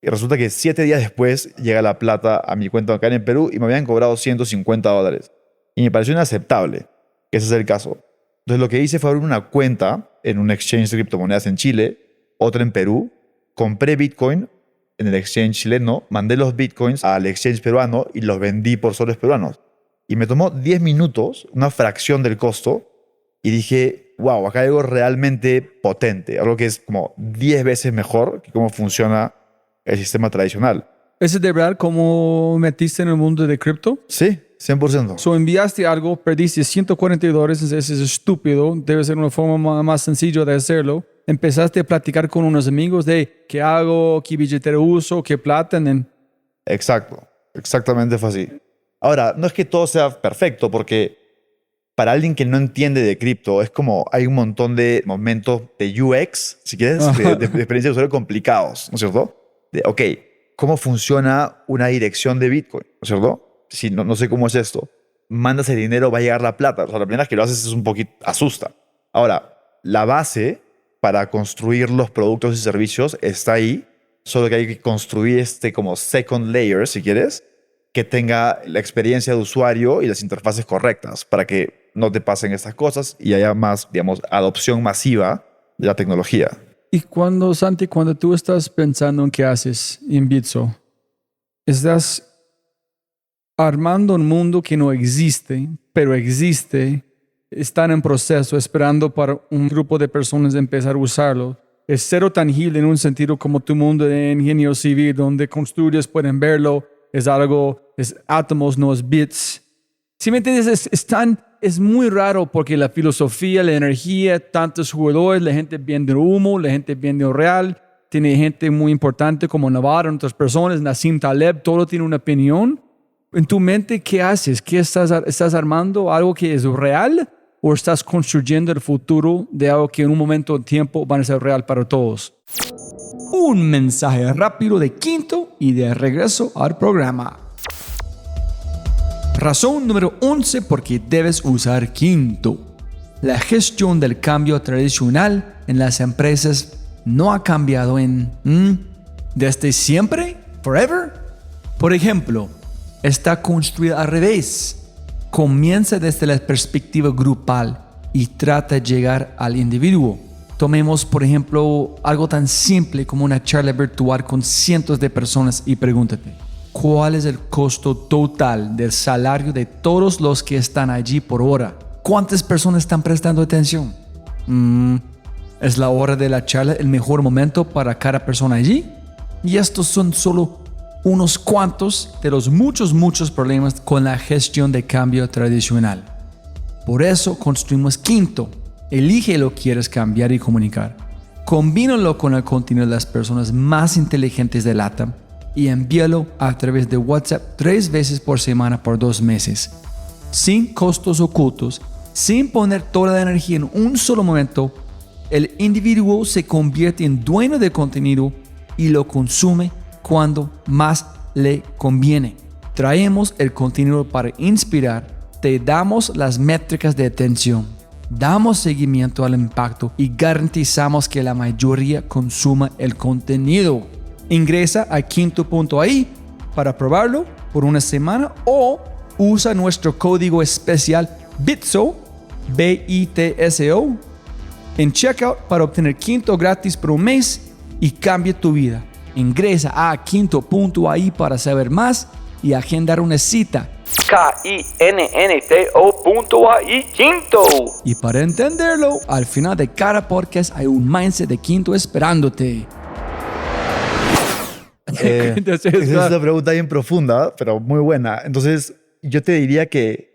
Y resulta que 7 días después llega la plata a mi cuenta bancaria en Perú y me habían cobrado $150. Y me pareció inaceptable que ese es el caso. Entonces lo que hice fue abrir una cuenta en un exchange de criptomonedas en Chile, otra en Perú, compré Bitcoin en el exchange chileno, mandé los Bitcoins al exchange peruano y los vendí por soles peruanos. Y me tomó 10 minutos, una fracción del costo, y dije, wow, acá hay algo realmente potente, algo que es como 10 veces mejor que cómo funciona el sistema tradicional. ¿Es de verdad cómo metiste en el mundo de cripto? Sí, 100%. So enviaste algo, perdiste $140, eso es estúpido, debe ser una forma más sencilla de hacerlo. Empezaste a platicar con unos amigos de qué hago, qué billetera uso, qué plata. Exacto, exactamente fue así. Ahora, no es que todo sea perfecto, porque para alguien que no entiende de cripto, es como hay un montón de momentos de UX, si quieres, de experiencia de usuario complicados, ¿no es cierto? Ok, ¿cómo funciona una dirección de Bitcoin? ¿No es cierto? Si no sé cómo es esto. Mandas el dinero, va a llegar la plata. O sea, la primera vez que lo haces es un poquito, asusta. Ahora, la base para construir los productos y servicios está ahí, solo que hay que construir como second layer, si quieres, que tenga la experiencia de usuario y las interfaces correctas para que no te pasen estas cosas y haya más, digamos, adopción masiva de la tecnología. Y Santi, cuando tú estás pensando en qué haces en Bitso, estás armando un mundo que no existe, pero existe, están en proceso, esperando para un grupo de personas empezar a usarlo. Es cero tangible en un sentido como tu mundo de ingenio civil, donde construyes, pueden verlo, es algo, es átomos, no es bits. ¿Sí me entiendes? Es muy raro porque la filosofía, la energía, tantos jugadores, la gente vende humo, la gente vende real, tiene gente muy importante como Navarro, otras personas, Nassim Taleb, todo tiene una opinión. En tu mente, ¿qué haces? ¿Qué estás armando? ¿Algo que es real? ¿O estás construyendo el futuro de algo que en un momento de tiempo van a ser real para todos? Un mensaje rápido de Quinto y de regreso al programa. Razón número 11 por qué debes usar Quinto. La gestión del cambio tradicional en las empresas no ha cambiado desde siempre, forever. Por ejemplo, está construida al revés. Comienza desde la perspectiva grupal y trata de llegar al individuo. Tomemos, por ejemplo, algo tan simple como una charla virtual con cientos de personas y pregúntate, ¿cuál es el costo total del salario de todos los que están allí por hora? ¿Cuántas personas están prestando atención? ¿Es la hora de la charla el mejor momento para cada persona allí? Y estos son solo unos cuantos de los muchos problemas con la gestión de cambio tradicional. Por eso construimos Quinto. Elige lo que quieres cambiar y comunicar. Combínalo con el contenido de las personas más inteligentes de LATAM y envíalo a través de WhatsApp 3 veces por semana por 2 meses. sin costos ocultos, sin poner toda la energía en un solo momento, el individuo se convierte en dueño del contenido y lo consume cuando más le conviene. Traemos el contenido para inspirar, te damos las métricas de atención, damos seguimiento al impacto y garantizamos que la mayoría consuma el contenido. Ingresa a quinto.ai para probarlo por una semana o usa nuestro código especial BITSO, BITSO, en checkout para obtener Quinto gratis por un mes y cambie tu vida. Ingresa a quinto.ai para saber más y agendar una cita. KINNTO.ai Quinto. Y para entenderlo, al final de cada podcast hay un mindset de Quinto esperándote. Esa es una pregunta bien profunda, pero muy buena. Entonces, yo te diría que,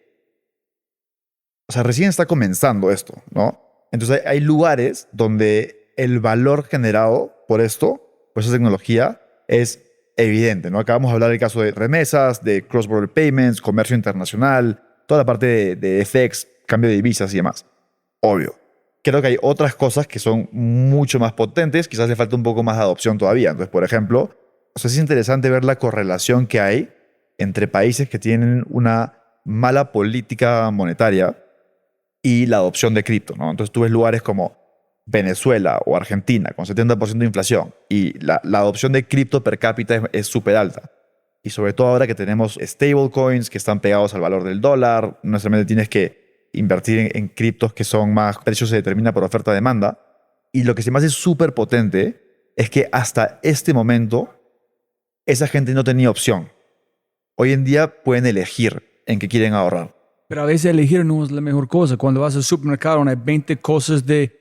o sea, recién está comenzando esto, ¿no? Entonces, hay lugares donde el valor generado por esto, por esa tecnología, es evidente, ¿no? Acabamos de hablar del caso de remesas, de cross-border payments, comercio internacional, toda la parte de FX, cambio de divisas y demás. Obvio. Creo que hay otras cosas que son mucho más potentes, quizás le falta un poco más de adopción todavía. Entonces, por ejemplo, o sea, es interesante ver la correlación que hay entre países que tienen una mala política monetaria y la adopción de cripto, ¿no? Entonces tú ves lugares como Venezuela o Argentina con 70% de inflación y la adopción de cripto per cápita es súper alta. Y sobre todo ahora que tenemos stablecoins que están pegados al valor del dólar, no necesariamente tienes que invertir en criptos que son más, precio se determina por oferta-demanda. Y lo que se me hace súper potente es que hasta este momento esa gente no tenía opción. Hoy en día pueden elegir en qué quieren ahorrar. Pero a veces elegir no es la mejor cosa. Cuando vas al supermercado donde hay 20 cosas de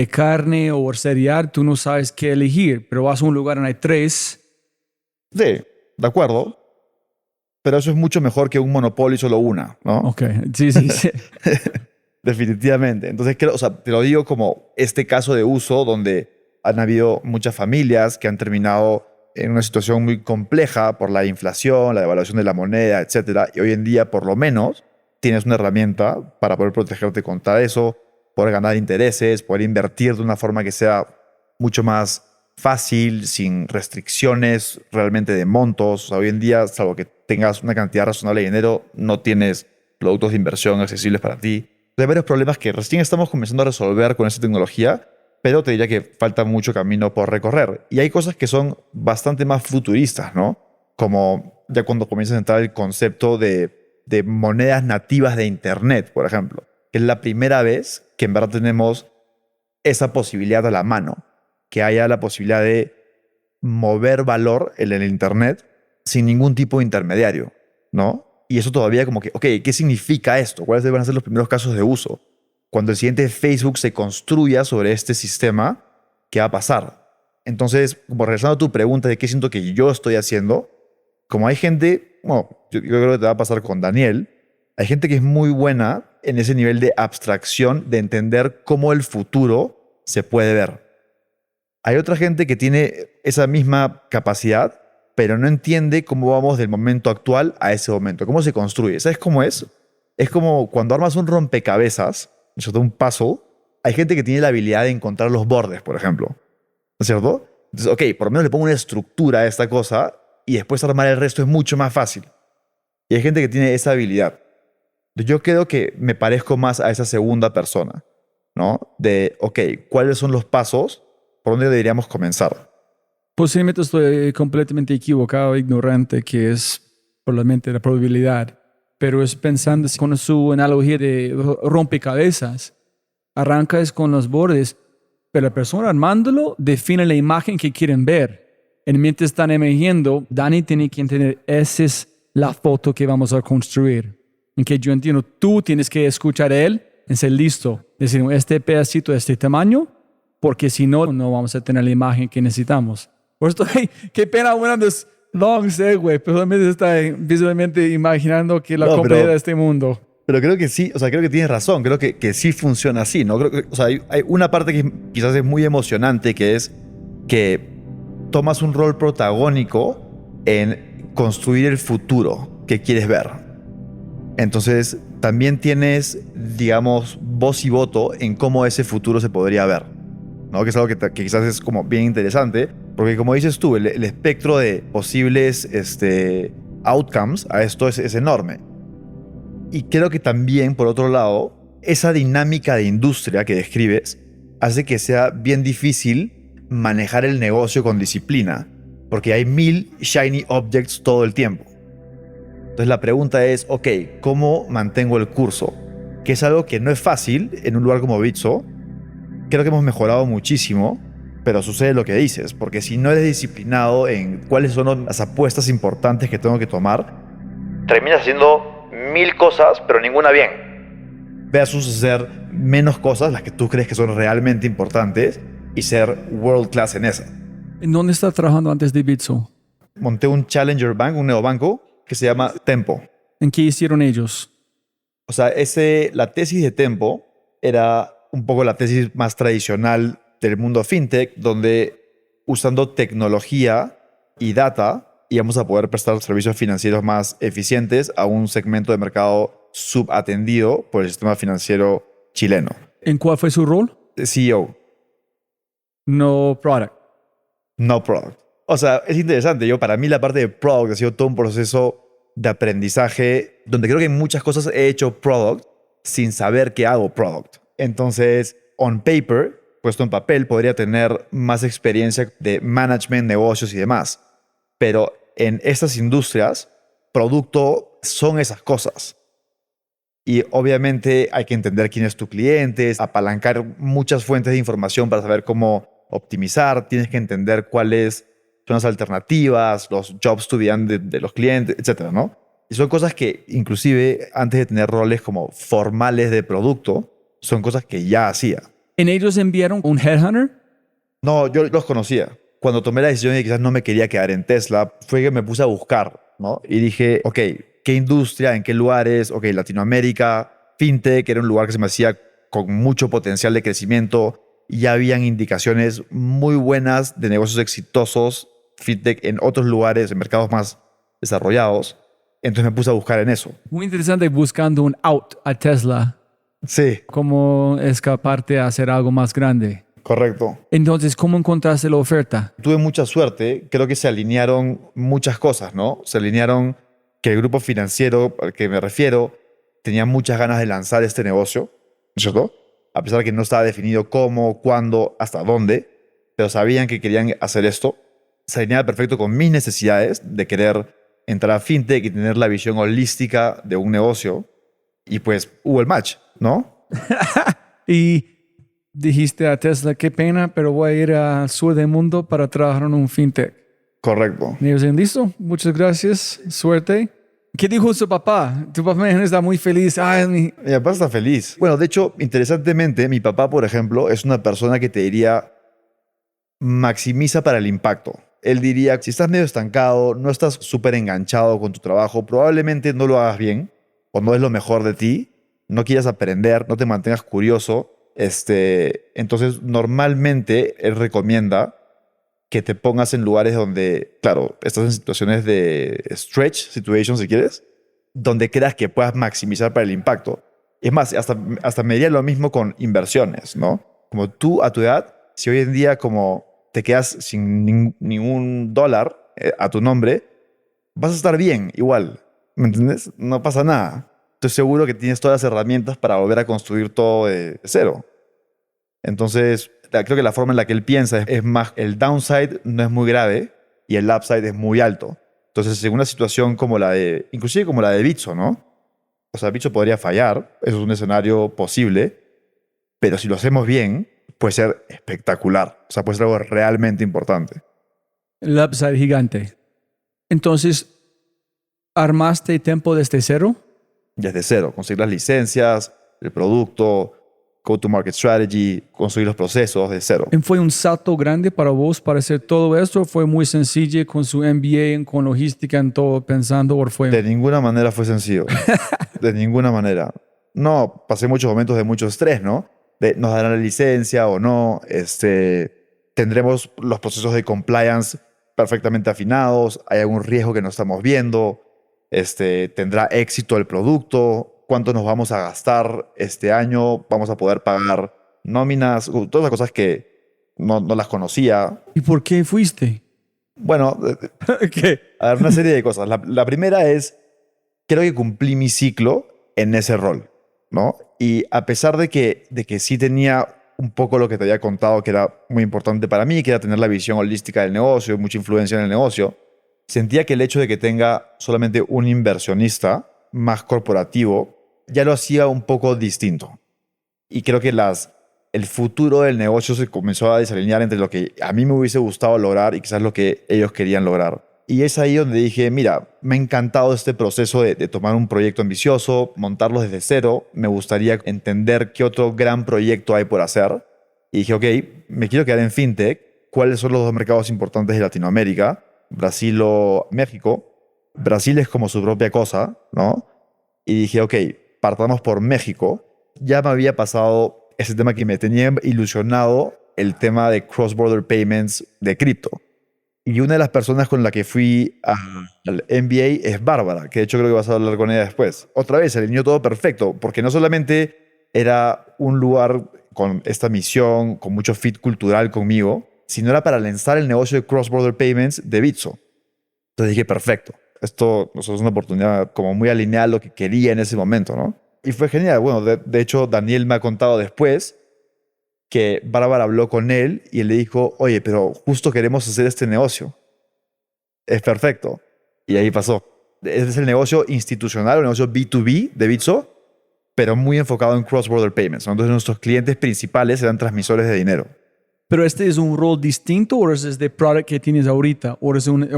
carne o cereal, tú no sabes qué elegir. Pero vas a un lugar donde hay 3. Sí, de acuerdo. Pero eso es mucho mejor que un monopolio y solo una, ¿no? Ok, sí, sí, sí. Definitivamente. Entonces, creo, o sea, te lo digo como este caso de uso donde han habido muchas familias que han terminado en una situación muy compleja por la inflación, la devaluación de la moneda, etcétera. Y hoy en día, por lo menos, tienes una herramienta para poder protegerte contra eso, poder ganar intereses, poder invertir de una forma que sea mucho más fácil, sin restricciones realmente de montos. O sea, hoy en día, salvo que tengas una cantidad razonable de dinero, no tienes productos de inversión accesibles para ti. Hay varios problemas que recién estamos comenzando a resolver con esta tecnología, pero te diría que falta mucho camino por recorrer. Y hay cosas que son bastante más futuristas, ¿no? Como ya cuando comienzas a entrar el concepto de monedas nativas de Internet, por ejemplo, que es la primera vez que en verdad tenemos esa posibilidad a la mano, que haya la posibilidad de mover valor en el Internet sin ningún tipo de intermediario, ¿no? Y eso todavía como que, ok, ¿qué significa esto? ¿Cuáles van a ser los primeros casos de uso? Cuando el siguiente Facebook se construya sobre este sistema, ¿qué va a pasar? Entonces, como regresando a tu pregunta de qué siento que yo estoy haciendo, como hay gente, bueno, yo creo que te va a pasar con Daniel, hay gente que es muy buena en ese nivel de abstracción, de entender cómo el futuro se puede ver. Hay otra gente que tiene esa misma capacidad, pero no entiende cómo vamos del momento actual a ese momento, cómo se construye. ¿Sabes cómo es? Es como cuando armas un rompecabezas, ¿no es cierto? Un puzzle. Hay gente que tiene la habilidad de encontrar los bordes, por ejemplo, ¿no es cierto? Entonces, ok, por lo menos le pongo una estructura a esta cosa y después armar el resto es mucho más fácil. Y hay gente que tiene esa habilidad. Yo creo que me parezco más a esa segunda persona, ¿no? De, ok, ¿cuáles son los pasos? ¿Por dónde deberíamos comenzar? Posiblemente estoy completamente equivocado, ignorante, que es probablemente la probabilidad. Pero es pensando con su analogía de rompecabezas. Arrancas con los bordes, pero la persona armándolo define la imagen que quieren ver. En mientras están emergiendo, Dani tiene que entender, esa es la foto que vamos a construir. En que yo entiendo, tú tienes que escuchar a él y ser listo. Decir, este pedacito de este tamaño, porque si no, no vamos a tener la imagen que necesitamos. Por esto, qué pena, bueno, this long segue, pero solamente está visualmente imaginando que la complejidad de este mundo. Pero creo que sí, o sea, creo que tienes razón, creo que sí funciona así, ¿no? Creo que, o sea, hay una parte que quizás es muy emocionante, que es que tomas un rol protagónico en construir el futuro que quieres ver. Entonces, también tienes, digamos, voz y voto en cómo ese futuro se podría ver, ¿no? Que es algo que quizás es como bien interesante, porque como dices tú, el espectro de posibles outcomes a esto es enorme. Y creo que también, por otro lado, esa dinámica de industria que describes hace que sea bien difícil manejar el negocio con disciplina, porque hay 1000 shiny objects todo el tiempo. Entonces la pregunta es, ok, ¿cómo mantengo el curso? Que es algo que no es fácil en un lugar como Bitso. Creo que hemos mejorado muchísimo, pero sucede lo que dices, porque si no eres disciplinado en cuáles son las apuestas importantes que tengo que tomar, Terminas haciendo 1000 cosas, pero ninguna bien. versus hacer menos cosas, las que tú crees que son realmente importantes, y ser world class en esa. ¿En dónde estás trabajando antes de Bitso? Monté un Challenger Bank, un neobanco, que se llama Tempo. ¿En qué hicieron ellos? O sea, la tesis de Tempo era un poco la tesis más tradicional del mundo fintech, donde usando tecnología y data íbamos a poder prestar servicios financieros más eficientes a un segmento de mercado subatendido por el sistema financiero chileno. ¿En cuál fue su rol? CEO, No product. no product. O sea, es interesante. Para mí la parte de product ha sido todo un proceso de aprendizaje donde creo que en muchas cosas he hecho product sin saber que hago product. Entonces, on paper, puesto en papel, podría tener más experiencia de management, negocios y demás. Pero en estas industrias, producto son esas cosas. Y obviamente hay que entender quién es tu cliente, apalancar muchas fuentes de información para saber cómo optimizar. Tienes que entender cuáles son las alternativas, los jobs to be done de los clientes, etcétera, ¿no? Y son cosas que inclusive antes de tener roles como formales de producto, son cosas que ya hacía. ¿En ellos enviaron un headhunter? No, yo los conocía. Cuando tomé la decisión de que quizás no me quería quedar en Tesla, fue que me puse a buscar, ¿no? Y dije, ok, ¿qué industria? ¿En qué lugares? Ok, Latinoamérica, fintech, era un lugar que se me hacía con mucho potencial de crecimiento. Y ya habían indicaciones muy buenas de negocios exitosos, fintech, en otros lugares, en mercados más desarrollados. Entonces me puse a buscar en eso. Muy interesante buscando un out a Tesla. Sí, ¿Cómo escaparte a hacer algo más grande? correcto. Entonces, ¿cómo encontraste la oferta? Tuve mucha suerte. Creo que se alinearon muchas cosas, ¿no? Se alinearon que el grupo financiero al que me refiero tenía muchas ganas de lanzar este negocio, ¿cierto? A pesar de que no estaba definido cómo, cuándo, hasta dónde, pero sabían que querían hacer esto. Se alineaba perfecto con mis necesidades de querer entrar a fintech y tener la visión holística de un negocio. Y pues hubo el match, ¿no? Y dijiste a Tesla, qué pena, pero voy a ir al sur del mundo para trabajar en un fintech. Correcto. Y ellos dicen, listo, muchas gracias, suerte. ¿Qué dijo su papá? Tu papá está muy feliz. Ay, Mi papá está feliz. Bueno, de hecho, interesantemente, mi papá, por ejemplo, es una persona que te diría maximiza para el impacto. Él diría, si estás medio estancado, no estás súper enganchado con tu trabajo, probablemente no lo hagas bien o no es lo mejor de ti, no quieras aprender, no te mantengas curioso. Entonces, normalmente él recomienda que te pongas en lugares donde, claro, estás en situaciones de stretch situation, si quieres, donde creas que puedas maximizar para el impacto. Es más, hasta me diría lo mismo con inversiones, ¿no? Como tú, a tu edad, si hoy en día como te quedas sin ningún dólar a tu nombre, vas a estar bien igual, ¿me entiendes? No pasa nada. Estoy seguro que tienes todas las herramientas para volver a construir todo de cero. Entonces, creo que la forma en la que él piensa es más, el downside no es muy grave y el upside es muy alto. Entonces, en una situación como inclusive como la de Bitso, ¿no? O sea, Bitso podría fallar, eso es un escenario posible, pero si lo hacemos bien, puede ser espectacular. O sea, puede ser algo realmente importante. el upside gigante. Entonces, ¿armaste Tempo desde cero? Desde cero, conseguir las licencias, el producto, go-to-market strategy, construir los procesos de cero. ¿Fue un salto grande para vos para hacer todo esto? ¿Fue muy sencillo con su MBA, con logística, en todo pensando? ¿O fue? De ninguna manera fue sencillo. De ninguna manera. No, pasé muchos momentos de mucho estrés, ¿no? ¿Nos darán la licencia o no? ¿Tendremos los procesos de compliance perfectamente afinados? ¿Hay algún riesgo que no estamos viendo? ¿Tendrá éxito el producto? ¿Cuánto nos vamos a gastar este año? ¿Vamos a poder pagar nóminas? Todas las cosas que no las conocía. ¿Y por qué fuiste? Bueno, ¿Qué? a ver, una serie de cosas. La primera es, creo que cumplí mi ciclo en ese rol, ¿no? Y a pesar de que sí tenía un poco lo que te había contado, que era muy importante para mí, que era tener la visión holística del negocio, mucha influencia en el negocio, sentía que el hecho de que tenga solamente un inversionista más corporativo ya lo hacía un poco distinto. Y creo que el futuro del negocio se comenzó a desalinear entre lo que a mí me hubiese gustado lograr y quizás lo que ellos querían lograr. Y es ahí donde dije, mira, me ha encantado este proceso de tomar un proyecto ambicioso, montarlo desde cero. Me gustaría entender qué otro gran proyecto hay por hacer. Y dije, ok, me quiero quedar en fintech. ¿Cuáles son los dos mercados importantes de Latinoamérica? Brasil o México. Brasil es como su propia cosa, ¿no? Y dije, ok, partamos por México. Ya me había pasado ese tema que me tenía ilusionado, el tema de cross-border payments de cripto. Y una de las personas con la que fui al MBA es Bárbara, que de hecho creo que vas a hablar con ella después. Otra vez, se alineó todo perfecto, porque no solamente era un lugar con esta misión, con mucho fit cultural conmigo, sino era para lanzar el negocio de cross-border payments de Bitso. Entonces dije, perfecto, esto es una oportunidad como muy alineada a lo que quería en ese momento, ¿no? Y fue genial. Bueno, de hecho, Daniel me ha contado después que Bárbara habló con él y él le dijo, oye, pero justo queremos hacer este negocio. Es perfecto. Y ahí pasó. Es el negocio institucional, el negocio B2B de Bitso, pero muy enfocado en cross-border payments, ¿no? Entonces nuestros clientes principales eran transmisores de dinero. ¿Pero este es un rol distinto o es este product que tienes ahorita? ¿O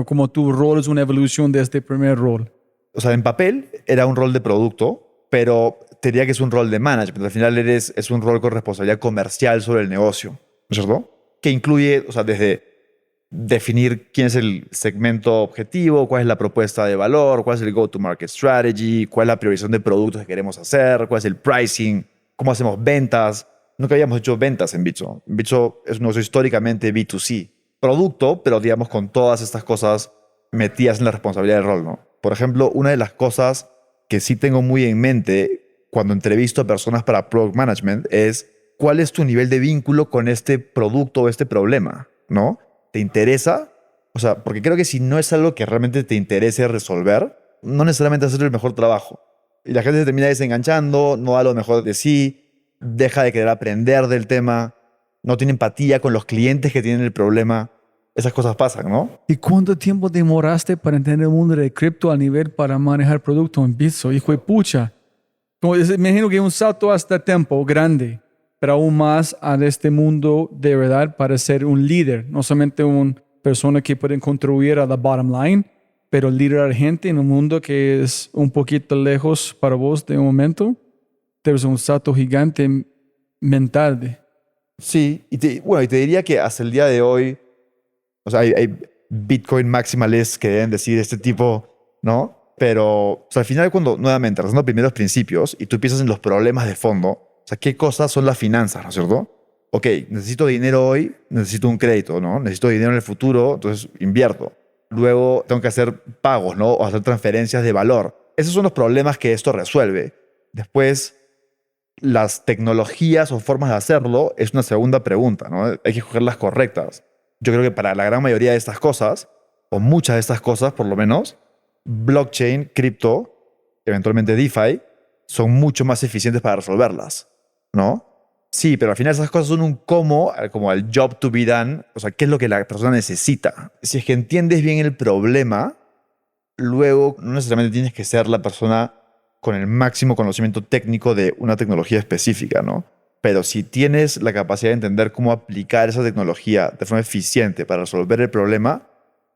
como tu rol es una evolución de este primer rol? O sea, en papel era un rol de producto, pero te diría que es un rol de management. Al final es un rol con responsabilidad comercial sobre el negocio, ¿no es cierto? Que incluye, o sea, desde definir quién es el segmento objetivo, cuál es la propuesta de valor, cuál es el go-to-market strategy, cuál es la priorización de productos que queremos hacer, cuál es el pricing, cómo hacemos ventas. Nunca habíamos hecho ventas en Bitso. Bitso es un negocio históricamente B2C. Producto, pero digamos con todas estas cosas metidas en la responsabilidad del rol, ¿no? Por ejemplo, una de las cosas que sí tengo muy en mente cuando entrevisto a personas para Product Management es cuál es tu nivel de vínculo con este producto o este problema, ¿no? ¿Te interesa? O sea, porque creo que si no es algo que realmente te interese resolver, no necesariamente hacer el mejor trabajo. Y la gente se termina desenganchando, no da lo mejor de sí, deja de querer aprender del tema, no tiene empatía con los clientes que tienen el problema. Esas cosas pasan, ¿no? ¿Y cuánto tiempo demoraste para entender el mundo de cripto a nivel para manejar producto en Bitso? Hijo de pucha. Me imagino que un salto hasta tiempo grande, pero aún más a este mundo de verdad para ser un líder. No solamente una persona que puede contribuir a la bottom line, pero liderar gente en un mundo que es un poquito lejos para vos de un momento. Debe ser un salto gigante mental. Sí, y te diría que hasta el día de hoy, o sea, hay Bitcoin maximalists que deben decir este tipo, ¿no? Pero o sea, al final cuando, nuevamente, razonando primeros principios y tú piensas en los problemas de fondo, o sea, ¿qué cosas son las finanzas, ¿no es cierto? Ok, necesito dinero hoy, necesito un crédito, ¿no? Necesito dinero en el futuro, entonces invierto. Luego tengo que hacer pagos, ¿no? O hacer transferencias de valor. Esos son los problemas que esto resuelve. Después, las tecnologías o formas de hacerlo es una segunda pregunta, ¿no? Hay que escoger las correctas. Yo creo que para la gran mayoría de estas cosas, o muchas de estas cosas por lo menos, blockchain, cripto, eventualmente DeFi, son mucho más eficientes para resolverlas, ¿no? Sí, pero al final esas cosas son un cómo, como el job to be done, o sea, qué es lo que la persona necesita. Si es que entiendes bien el problema, luego no necesariamente tienes que ser la persona con el máximo conocimiento técnico de una tecnología específica, ¿no? Pero si tienes la capacidad de entender cómo aplicar esa tecnología de forma eficiente para resolver el problema,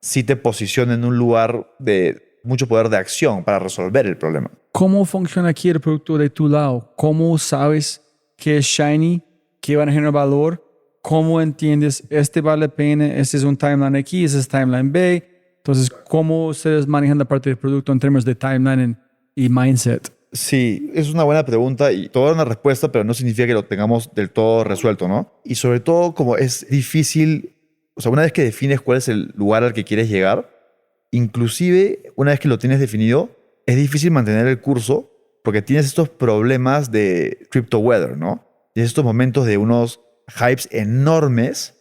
sí te posiciona en un lugar de mucho poder de acción para resolver el problema. ¿Cómo funciona aquí el producto de tu lado? ¿Cómo sabes qué es shiny, qué van a generar valor? ¿Cómo entiendes este vale la pena, este es un timeline aquí, este es timeline B? Entonces, ¿cómo ustedes manejan la parte del producto en términos de timeline y mindset? Sí, es una buena pregunta y toda una respuesta, pero no significa que lo tengamos del todo resuelto, ¿no? Y sobre todo, como es difícil, o sea, una vez que defines cuál es el lugar al que quieres llegar, inclusive una vez que lo tienes definido, es difícil mantener el curso porque tienes estos problemas de crypto weather, ¿no? Tienes estos momentos de unos hypes enormes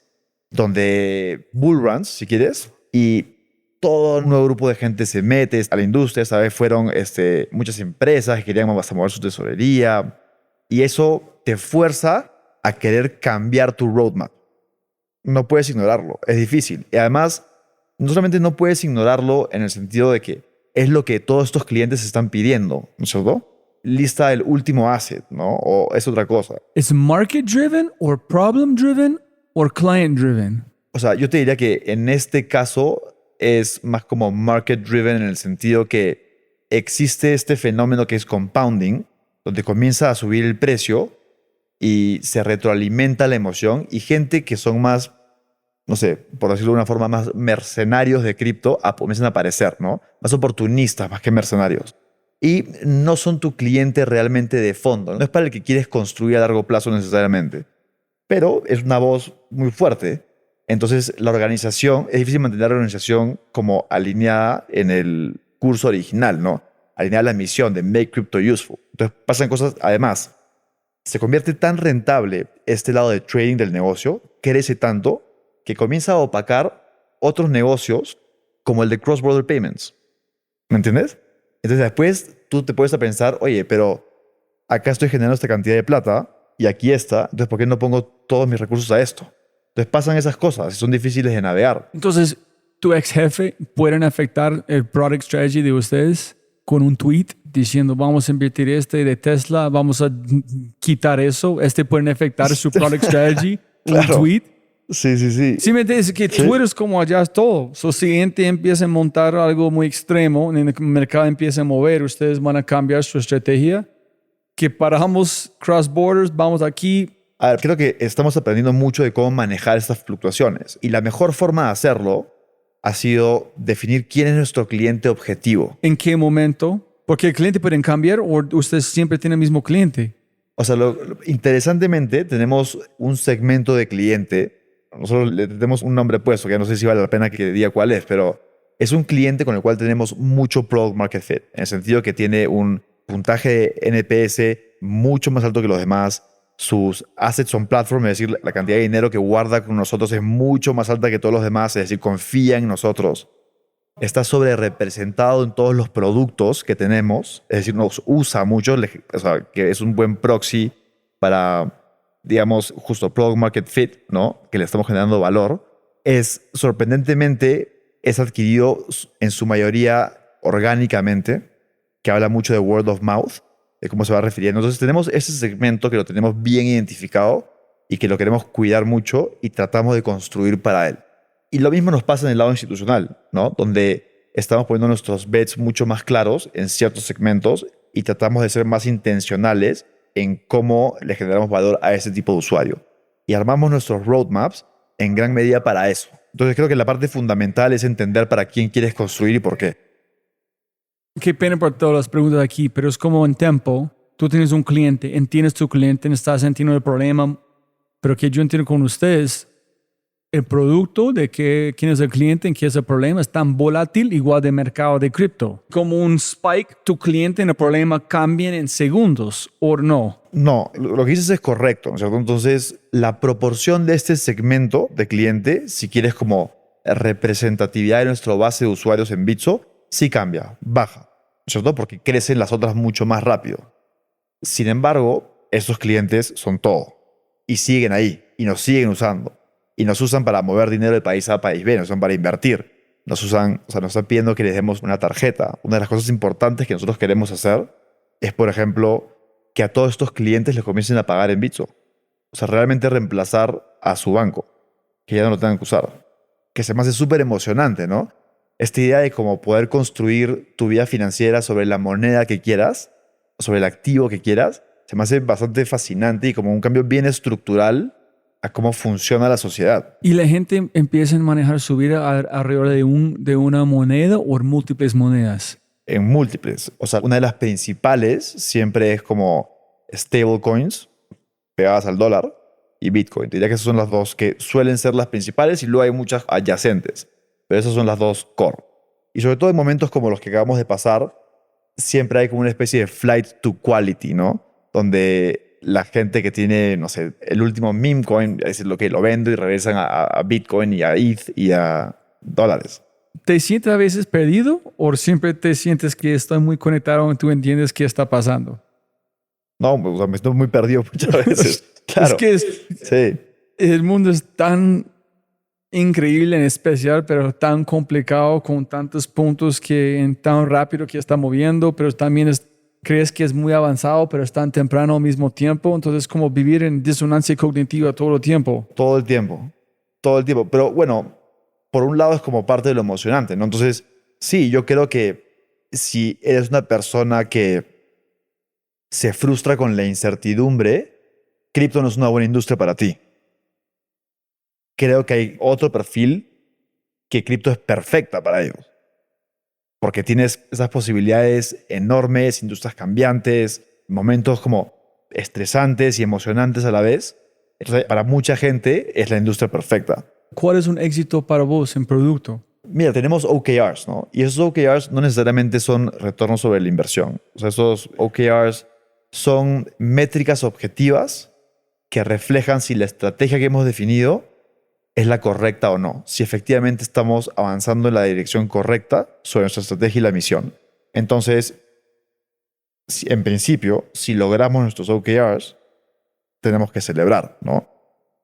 donde bull runs, si quieres, y todo un nuevo grupo de gente se mete a la industria. Esta vez fueron muchas empresas que querían hasta mover su tesorería y eso te fuerza a querer cambiar tu roadmap. No puedes ignorarlo, es difícil. Y además, no solamente no puedes ignorarlo en el sentido de que es lo que todos estos clientes están pidiendo, ¿no es cierto? Lista el último asset, ¿no? O es otra cosa. ¿Es market driven o problem driven o client driven? O sea, yo te diría que en este caso es más como market driven en el sentido que existe este fenómeno que es compounding, donde comienza a subir el precio y se retroalimenta la emoción y gente que son más, no sé, por decirlo de una forma, más mercenarios de cripto comienzan a aparecer, ¿no? Más oportunistas más que mercenarios. Y no son tu cliente realmente de fondo. No es para el que quieres construir a largo plazo necesariamente. Pero es una voz muy fuerte. Entonces, la organización, es difícil mantener la organización como alineada en el curso original, ¿no? Alineada a la misión de Make Crypto Useful. Entonces, pasan cosas, además, se convierte tan rentable este lado de trading del negocio, crece tanto, que comienza a opacar otros negocios como el de cross-border payments. ¿Me entiendes? Entonces, después tú te puedes a pensar, oye, pero acá estoy generando esta cantidad de plata y aquí está, entonces, ¿por qué no pongo todos mis recursos a esto? Entonces pasan esas cosas y son difíciles de navegar. Entonces, tu ex jefe pueden afectar el product strategy de ustedes con un tweet diciendo vamos a invertir de Tesla, vamos a quitar eso. Pueden afectar su product strategy. Claro. Un tweet. Sí. Sí, me entiendes que Sí. Twitter es como allá es todo. Si gente empieza a montar algo muy extremo, en el mercado empieza a mover, ustedes van a cambiar su estrategia. Que paramos cross borders, vamos aquí. A ver, creo que estamos aprendiendo mucho de cómo manejar estas fluctuaciones. Y la mejor forma de hacerlo ha sido definir quién es nuestro cliente objetivo. ¿En qué momento? Porque el cliente puede cambiar o ustedes siempre tienen el mismo cliente. O sea, interesantemente, tenemos un segmento de cliente. Nosotros le tenemos un nombre puesto, que ya no sé si vale la pena que diga cuál es, pero es un cliente con el cual tenemos mucho product market fit, en el sentido que tiene un puntaje de NPS mucho más alto que los demás. Sus assets on platform, es decir, la cantidad de dinero que guarda con nosotros es mucho más alta que todos los demás, es decir, confía en nosotros. Está sobre representado en todos los productos que tenemos, es decir, nos usa mucho, o sea, que es un buen proxy para, digamos, justo product market fit, ¿no? Que le estamos generando valor. Sorprendentemente, es adquirido en su mayoría orgánicamente, que habla mucho de word of mouth, de cómo se va refiriendo. Entonces tenemos ese segmento que lo tenemos bien identificado y que lo queremos cuidar mucho y tratamos de construir para él. Y lo mismo nos pasa en el lado institucional, ¿no? Donde estamos poniendo nuestros bets mucho más claros en ciertos segmentos y tratamos de ser más intencionales en cómo le generamos valor a ese tipo de usuario. Y armamos nuestros roadmaps en gran medida para eso. Entonces creo que la parte fundamental es entender para quién quieres construir y por qué. Qué pena por todas las preguntas aquí, pero es como en Tempo. Tú tienes un cliente, entiendes tu cliente, estás entendiendo el problema, pero que yo entiendo con ustedes, el producto de quién es el cliente, en qué es el problema, es tan volátil igual de mercado de cripto. Como un spike, tu cliente en el problema cambia en segundos, ¿o no? No, lo que dices es correcto, ¿no es cierto? Entonces, la proporción de este segmento de cliente, si quieres como representatividad de nuestra base de usuarios en Bitso, sí cambia, baja, ¿no es cierto? Porque crecen las otras mucho más rápido. Sin embargo, estos clientes son todo y siguen ahí y nos siguen usando. Y nos usan para mover dinero de país A a país B, nos usan para invertir. Nos usan, o sea, nos están pidiendo que les demos una tarjeta. Una de las cosas importantes que nosotros queremos hacer es, por ejemplo, que a todos estos clientes les comiencen a pagar en Bitso. O sea, realmente reemplazar a su banco, que ya no lo tengan que usar. Que se me hace súper emocionante, ¿no? Esta idea de cómo poder construir tu vida financiera sobre la moneda que quieras, sobre el activo que quieras, se me hace bastante fascinante y como un cambio bien estructural a cómo funciona la sociedad. Y la gente empieza a manejar su vida alrededor de una moneda o múltiples monedas. En múltiples. O sea, una de las principales siempre es como stablecoins pegadas al dólar y Bitcoin. Diría que esas son las dos que suelen ser las principales y luego hay muchas adyacentes. Pero esas son las dos core. Y sobre todo en momentos como los que acabamos de pasar, siempre hay como una especie de flight to quality, ¿no? Donde la gente que tiene, no sé, el último meme coin, es lo que lo vendo y regresan a Bitcoin y a ETH y a dólares. ¿Te sientes a veces perdido o siempre te sientes que estás muy conectado y tú entiendes qué está pasando? No, o sea, me estoy muy perdido muchas veces. Claro. Es que Sí. el mundo es tan increíble en especial, pero tan complicado con tantos puntos que en tan rápido que está moviendo, pero también crees que es muy avanzado, pero es tan temprano al mismo tiempo. Entonces, como vivir en disonancia cognitiva todo el tiempo. Todo el tiempo. Todo el tiempo. Pero bueno, por un lado es como parte de lo emocionante, ¿no? Entonces, sí, yo creo que si eres una persona que se frustra con la incertidumbre, cripto no es una buena industria para ti. Creo que hay otro perfil que cripto es perfecta para ellos. Porque tienes esas posibilidades enormes, industrias cambiantes, momentos como estresantes y emocionantes a la vez. Entonces, para mucha gente es la industria perfecta. ¿Cuál es un éxito para vos en producto? Mira, tenemos OKRs, ¿no? Y esos OKRs no necesariamente son retornos sobre la inversión. O sea, esos OKRs son métricas objetivas que reflejan si la estrategia que hemos definido es la correcta o no. Si efectivamente estamos avanzando en la dirección correcta sobre nuestra estrategia y la misión. Entonces, en principio, si logramos nuestros OKRs, tenemos que celebrar, ¿no?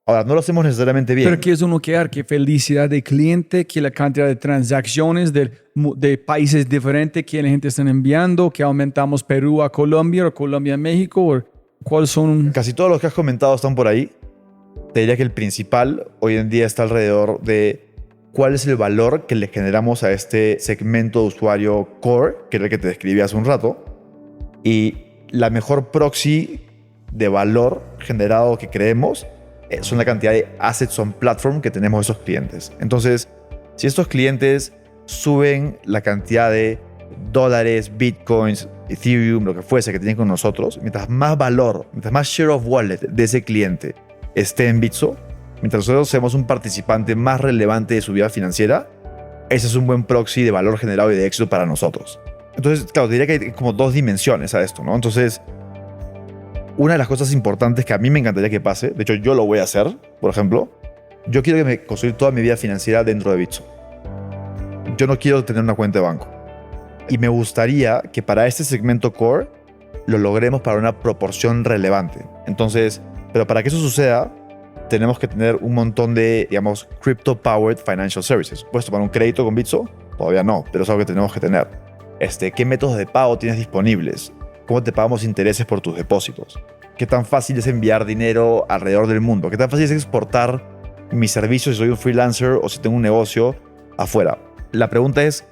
Ahora, no lo hacemos necesariamente bien. Pero ¿qué es un OKR? ¿Qué felicidad del cliente? ¿Qué la cantidad de transacciones de países diferentes que la gente está enviando? ¿Que aumentamos Perú a Colombia o Colombia a México? ¿O cuáles son? Casi todos los que has comentado están por ahí. Te diría que el principal hoy en día está alrededor de cuál es el valor que le generamos a este segmento de usuario core, que era el que te describí hace un rato. Y la mejor proxy de valor generado que creemos son la cantidad de assets on platform que tenemos esos clientes. Entonces, si estos clientes suben la cantidad de dólares, bitcoins, Ethereum, lo que fuese que tienen con nosotros, mientras más valor, mientras más share of wallet de ese cliente esté en Bitso, mientras nosotros seamos un participante más relevante de su vida financiera, ese es un buen proxy de valor generado y de éxito para nosotros. Entonces, claro, te diría que hay como dos dimensiones a esto, ¿no? Entonces, una de las cosas importantes que a mí me encantaría que pase, de hecho yo lo voy a hacer, por ejemplo, yo quiero que me construir toda mi vida financiera dentro de Bitso. Yo no quiero tener una cuenta de banco. Y me gustaría que para este segmento core lo logremos para una proporción relevante. Entonces, pero para que eso suceda, tenemos que tener un montón de, digamos, crypto-powered financial services. ¿Puedes tomar un crédito con Bitso? Todavía no, pero es algo que tenemos que tener. ¿Qué métodos de pago tienes disponibles? ¿Cómo te pagamos intereses por tus depósitos? ¿Qué tan fácil es enviar dinero alrededor del mundo? ¿Qué tan fácil es exportar mis servicios si soy un freelancer o si tengo un negocio afuera? La pregunta es,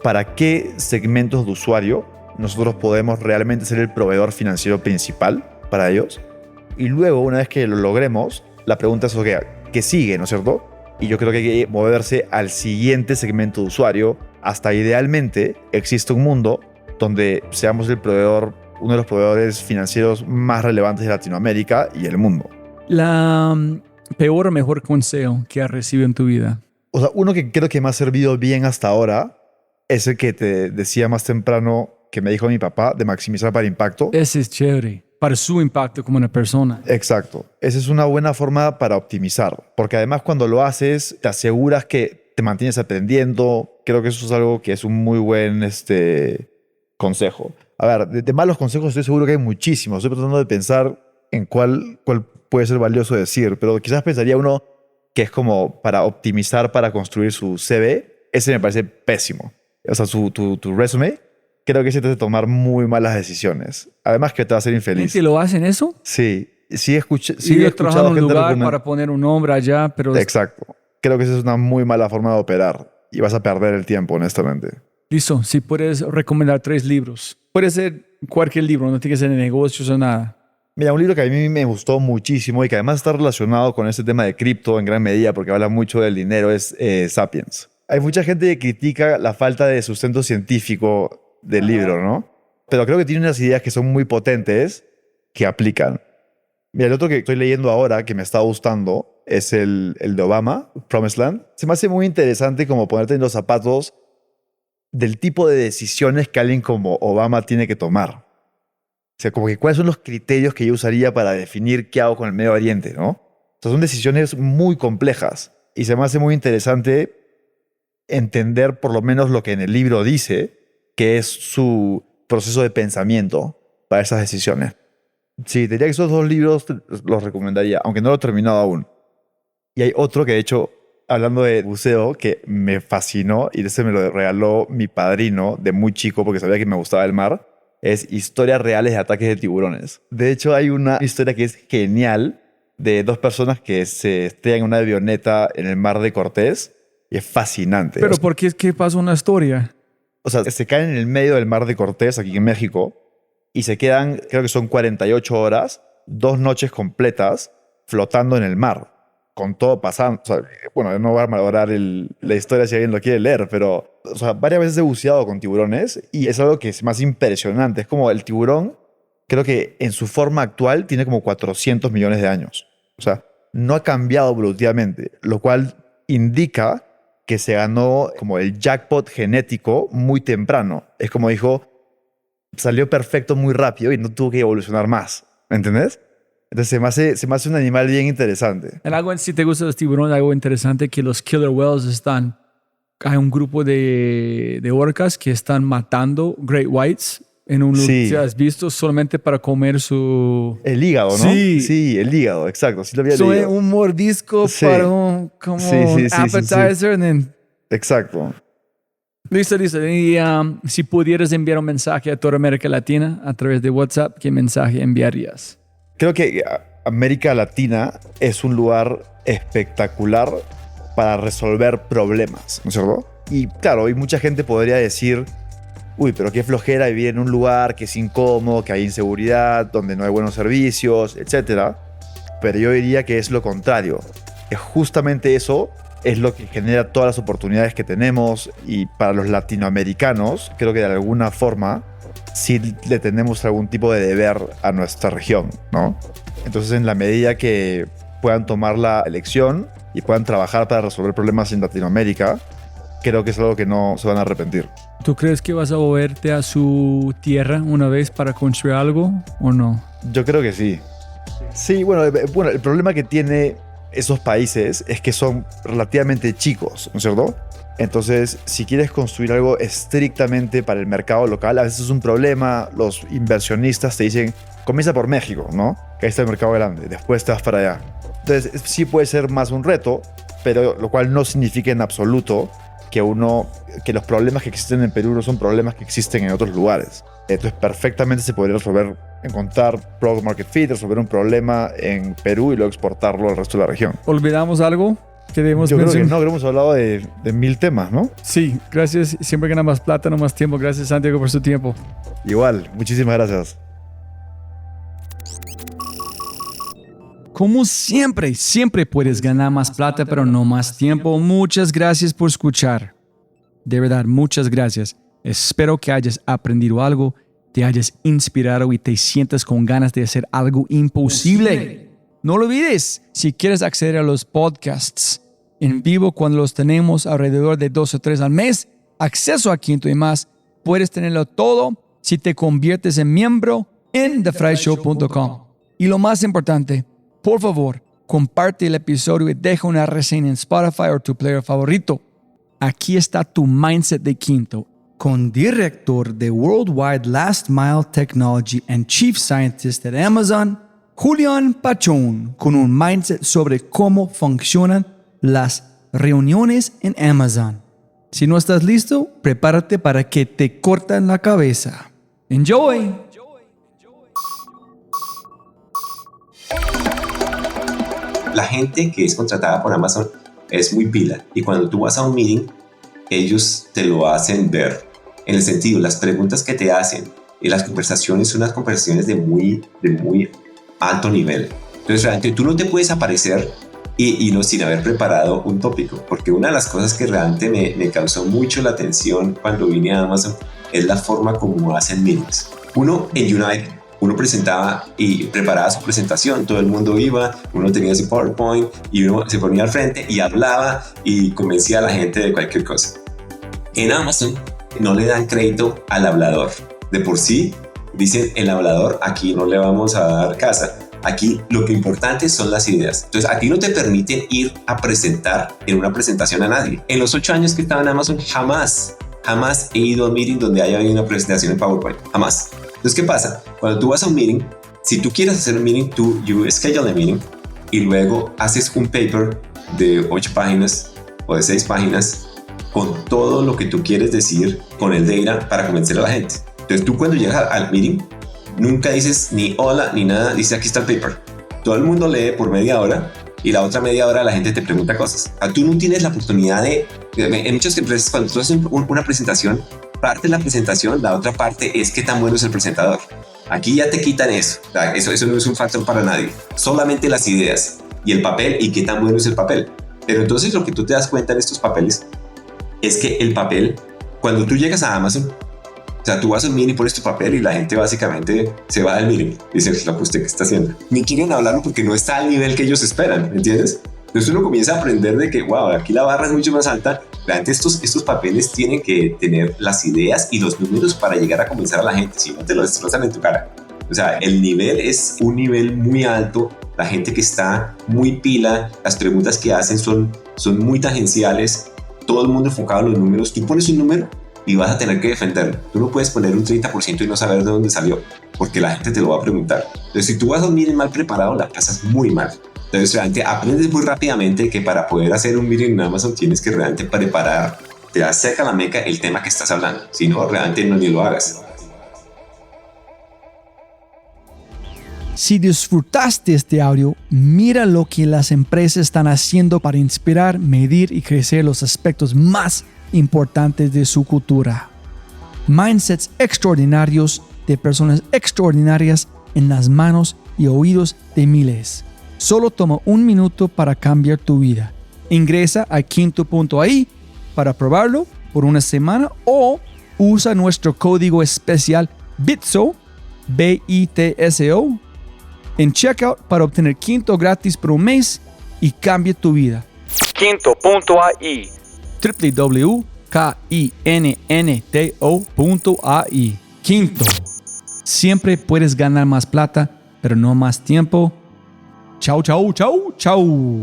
¿para qué segmentos de usuario nosotros podemos realmente ser el proveedor financiero principal para ellos? Y luego, una vez que lo logremos, la pregunta es, okay, ¿qué sigue, no es cierto? Y yo creo que hay que moverse al siguiente segmento de usuario hasta idealmente existe un mundo donde seamos el proveedor, uno de los proveedores financieros más relevantes de Latinoamérica y el mundo. La peor o mejor consejo que has recibido en tu vida. O sea, uno que creo que me ha servido bien hasta ahora es el que te decía más temprano que me dijo mi papá de maximizar para impacto. Ese es chévere. Para su impacto como una persona. Exacto. Esa es una buena forma para optimizar. Porque además cuando lo haces, te aseguras que te mantienes aprendiendo. Creo que eso es algo que es un muy buen consejo. A ver, de malos consejos estoy seguro que hay muchísimos. Estoy tratando de pensar en cuál puede ser valioso decir. Pero quizás pensaría uno que es como para optimizar, para construir su CV. Ese me parece pésimo. O sea, tu resume. Creo que ese te hace tomar muy malas decisiones. Además que te va a hacer infeliz. ¿Gente lo hacen eso? Sí. Sí he escuchado trabajando en un gente lugar para poner un nombre allá, pero... Exacto. Creo que esa es una muy mala forma de operar. Y vas a perder el tiempo, honestamente. Listo. Si puedes recomendar 3 libros. Puede ser cualquier libro. No tiene que ser de negocios o nada. Mira, un libro que a mí me gustó muchísimo y que además está relacionado con este tema de cripto en gran medida porque habla mucho del dinero es Sapiens. Hay mucha gente que critica la falta de sustento científico del libro, ¿no? Pero creo que tiene unas ideas que son muy potentes que aplican. Mira, el otro que estoy leyendo ahora que me está gustando es el de Obama, Promised Land. Se me hace muy interesante como ponerte en los zapatos del tipo de decisiones que alguien como Obama tiene que tomar. O sea, como que cuáles son los criterios que yo usaría para definir qué hago con el Medio Oriente, ¿no? O sea, son decisiones muy complejas y se me hace muy interesante entender por lo menos lo que en el libro dice, que es su proceso de pensamiento para esas decisiones. Sí, diría que esos 2 libros los recomendaría, aunque no lo he terminado aún. Y hay otro que, de hecho, hablando de buceo, que me fascinó y ese me lo regaló mi padrino de muy chico porque sabía que me gustaba el mar, es Historias reales de ataques de tiburones. De hecho, hay una historia que es genial de 2 personas que se estrellan en una avioneta en el mar de Cortés y es fascinante. Pero ¿por qué es que pasa una historia? O sea, se caen en el medio del mar de Cortés, aquí en México, y se quedan, creo que son 48 horas, 2 noches completas, flotando en el mar, con todo pasando. O sea, bueno, no voy a malograr la historia si alguien lo quiere leer, pero o sea, varias veces he buceado con tiburones y es algo que es más impresionante. Es como el tiburón, creo que en su forma actual tiene como 400 millones de años. O sea, no ha cambiado evolutivamente, lo cual indica que se ganó como el jackpot genético muy temprano. Es como dijo, salió perfecto muy rápido y no tuvo que evolucionar más. ¿Me entendés? Entonces se me hace un animal bien interesante. En algo, si te gustan los tiburones, algo interesante que los killer whales están... Hay un grupo de orcas que están matando great whites en un lugar, Sí. ¿has visto? Solamente para comer su... El hígado, ¿no? Sí. Sí, el hígado, exacto. Sí lo había So, leído. un mordisco Sí. para un como Sí, un sí, appetizer. And then... Exacto. Listo. Y si pudieras enviar un mensaje a toda América Latina a través de WhatsApp, ¿qué mensaje enviarías? Creo que América Latina es un lugar espectacular para resolver problemas, ¿no es cierto? Y claro, y mucha gente podría decir, uy, pero qué flojera vivir en un lugar que es incómodo, que hay inseguridad, donde no hay buenos servicios, etc. Pero yo diría que es lo contrario. Que justamente eso es lo que genera todas las oportunidades que tenemos y para los latinoamericanos, creo que de alguna forma sí le tenemos algún tipo de deber a nuestra región, ¿no? Entonces, en la medida que puedan tomar la elección y puedan trabajar para resolver problemas en Latinoamérica, creo que es algo que no se van a arrepentir. ¿Tú crees que vas a moverte a su tierra una vez para construir algo o no? Yo creo que sí. Sí, bueno, el problema que tiene esos países es que son relativamente chicos, ¿no es cierto? Entonces, si quieres construir algo estrictamente para el mercado local, a veces es un problema. Los inversionistas te dicen, comienza por México, ¿no? Que ahí está el mercado grande, después te vas para allá. Entonces, sí puede ser más un reto, pero lo cual no significa en absoluto que los problemas que existen en Perú no son problemas que existen en otros lugares. Entonces, perfectamente se podría resolver, encontrar product market fit, resolver un problema en Perú y luego exportarlo al resto de la región. ¿Olvidamos algo? Yo creo que no, hemos hablado de 1000 temas, ¿no? Sí, gracias. Siempre gana más plata, no más tiempo. Gracias, Santiago, por su tiempo. Igual, muchísimas gracias. Como siempre puedes ganar más plata, pero no más tiempo. Muchas gracias por escuchar. De verdad, muchas gracias. Espero que hayas aprendido algo, te hayas inspirado y te sientas con ganas de hacer algo imposible. No lo olvides, si quieres acceder a los podcasts en vivo cuando los tenemos alrededor de 2 o 3 al mes, acceso a Quinto y más, puedes tenerlo todo si te conviertes en miembro en thefryshow.com. Y lo más importante, por favor, comparte el episodio y deja una reseña en Spotify o tu player favorito. Aquí está tu Mindset de Quinto, con director de Worldwide Last Mile Technology and Chief Scientist at Amazon, Julián Pachón, con un mindset sobre cómo funcionan las reuniones en Amazon. Si no estás listo, prepárate para que te corten la cabeza. Enjoy! La gente que es contratada por Amazon es muy pila y cuando tú vas a un meeting, ellos te lo hacen ver. En el sentido, las preguntas que te hacen y las conversaciones son unas conversaciones de muy alto nivel. Entonces realmente tú no te puedes aparecer y no sin haber preparado un tópico, porque una de las cosas que realmente me causó mucho la atención cuando vine a Amazon es la forma como hacen meetings. Uno en United, uno presentaba y preparaba su presentación, todo el mundo iba, uno tenía su PowerPoint y uno se ponía al frente y hablaba y convencía a la gente de cualquier cosa. En Amazon no le dan crédito al hablador. De por sí, dicen el hablador, aquí no le vamos a dar casa. Aquí lo que importante son las ideas. Entonces, a ti no te permiten ir a presentar en una presentación a nadie. En los 8 años que estaba en Amazon, jamás he ido a un meeting donde haya habido una presentación en PowerPoint. Jamás. Entonces, ¿qué pasa? Cuando tú vas a un meeting, si tú quieres hacer un meeting, you schedule a meeting y luego haces un paper de 8 páginas o de 6 páginas con todo lo que tú quieres decir con el data para convencer a la gente. Entonces, tú cuando llegas al meeting, nunca dices ni hola ni nada, dices aquí está el paper. Todo el mundo lee por media hora y la otra media hora la gente te pregunta cosas. Tú no tienes la oportunidad de... En muchas empresas, cuando tú haces una presentación, parte de la presentación, la otra parte es qué tan bueno es el presentador. Aquí ya te quitan eso. Eso no es un factor para nadie. Solamente las ideas y el papel y qué tan bueno es el papel. Pero entonces lo que tú te das cuenta en estos papeles es que el papel, cuando tú llegas a Amazon, o sea, tú vas a un meeting y pones tu papel y la gente básicamente se va del meeting. Dice, lo que usted que está haciendo. Ni quieren hablarlo porque no está al nivel que ellos esperan, ¿entiendes? Entonces uno comienza a aprender de que, wow, aquí la barra es mucho más alta. Realmente estos papeles tienen que tener las ideas y los números para llegar a convencer a la gente. Si no, te lo destrozan en tu cara. O sea, el nivel es un nivel muy alto. La gente que está muy pila, las preguntas que hacen son muy tangenciales. Todo el mundo enfocado en los números. Tú pones un número y vas a tener que defenderlo. Tú no puedes poner un 30% y no saber de dónde salió, porque la gente te lo va a preguntar. Entonces, si tú vas a un meeting mal preparado, la pasas muy mal. Entonces, realmente aprendes muy rápidamente que para poder hacer un meeting en Amazon tienes que realmente preparar de acerca a la meca el tema que estás hablando. Si no, realmente no ni lo hagas. Si disfrutaste este audio, mira lo que las empresas están haciendo para inspirar, medir y crecer los aspectos más importantes de su cultura. Mindsets extraordinarios de personas extraordinarias en las manos y oídos de miles. Solo toma 1 minuto para cambiar tu vida. Ingresa a quinto.ai para probarlo por 1 semana o usa nuestro código especial BITSO, BITSO, en checkout para obtener Quinto gratis por 1 mes y cambie tu vida. Quinto.ai www.kinnto.ai. Quinto. Siempre puedes ganar más plata, pero no más tiempo. Chau, chau, chau, chau.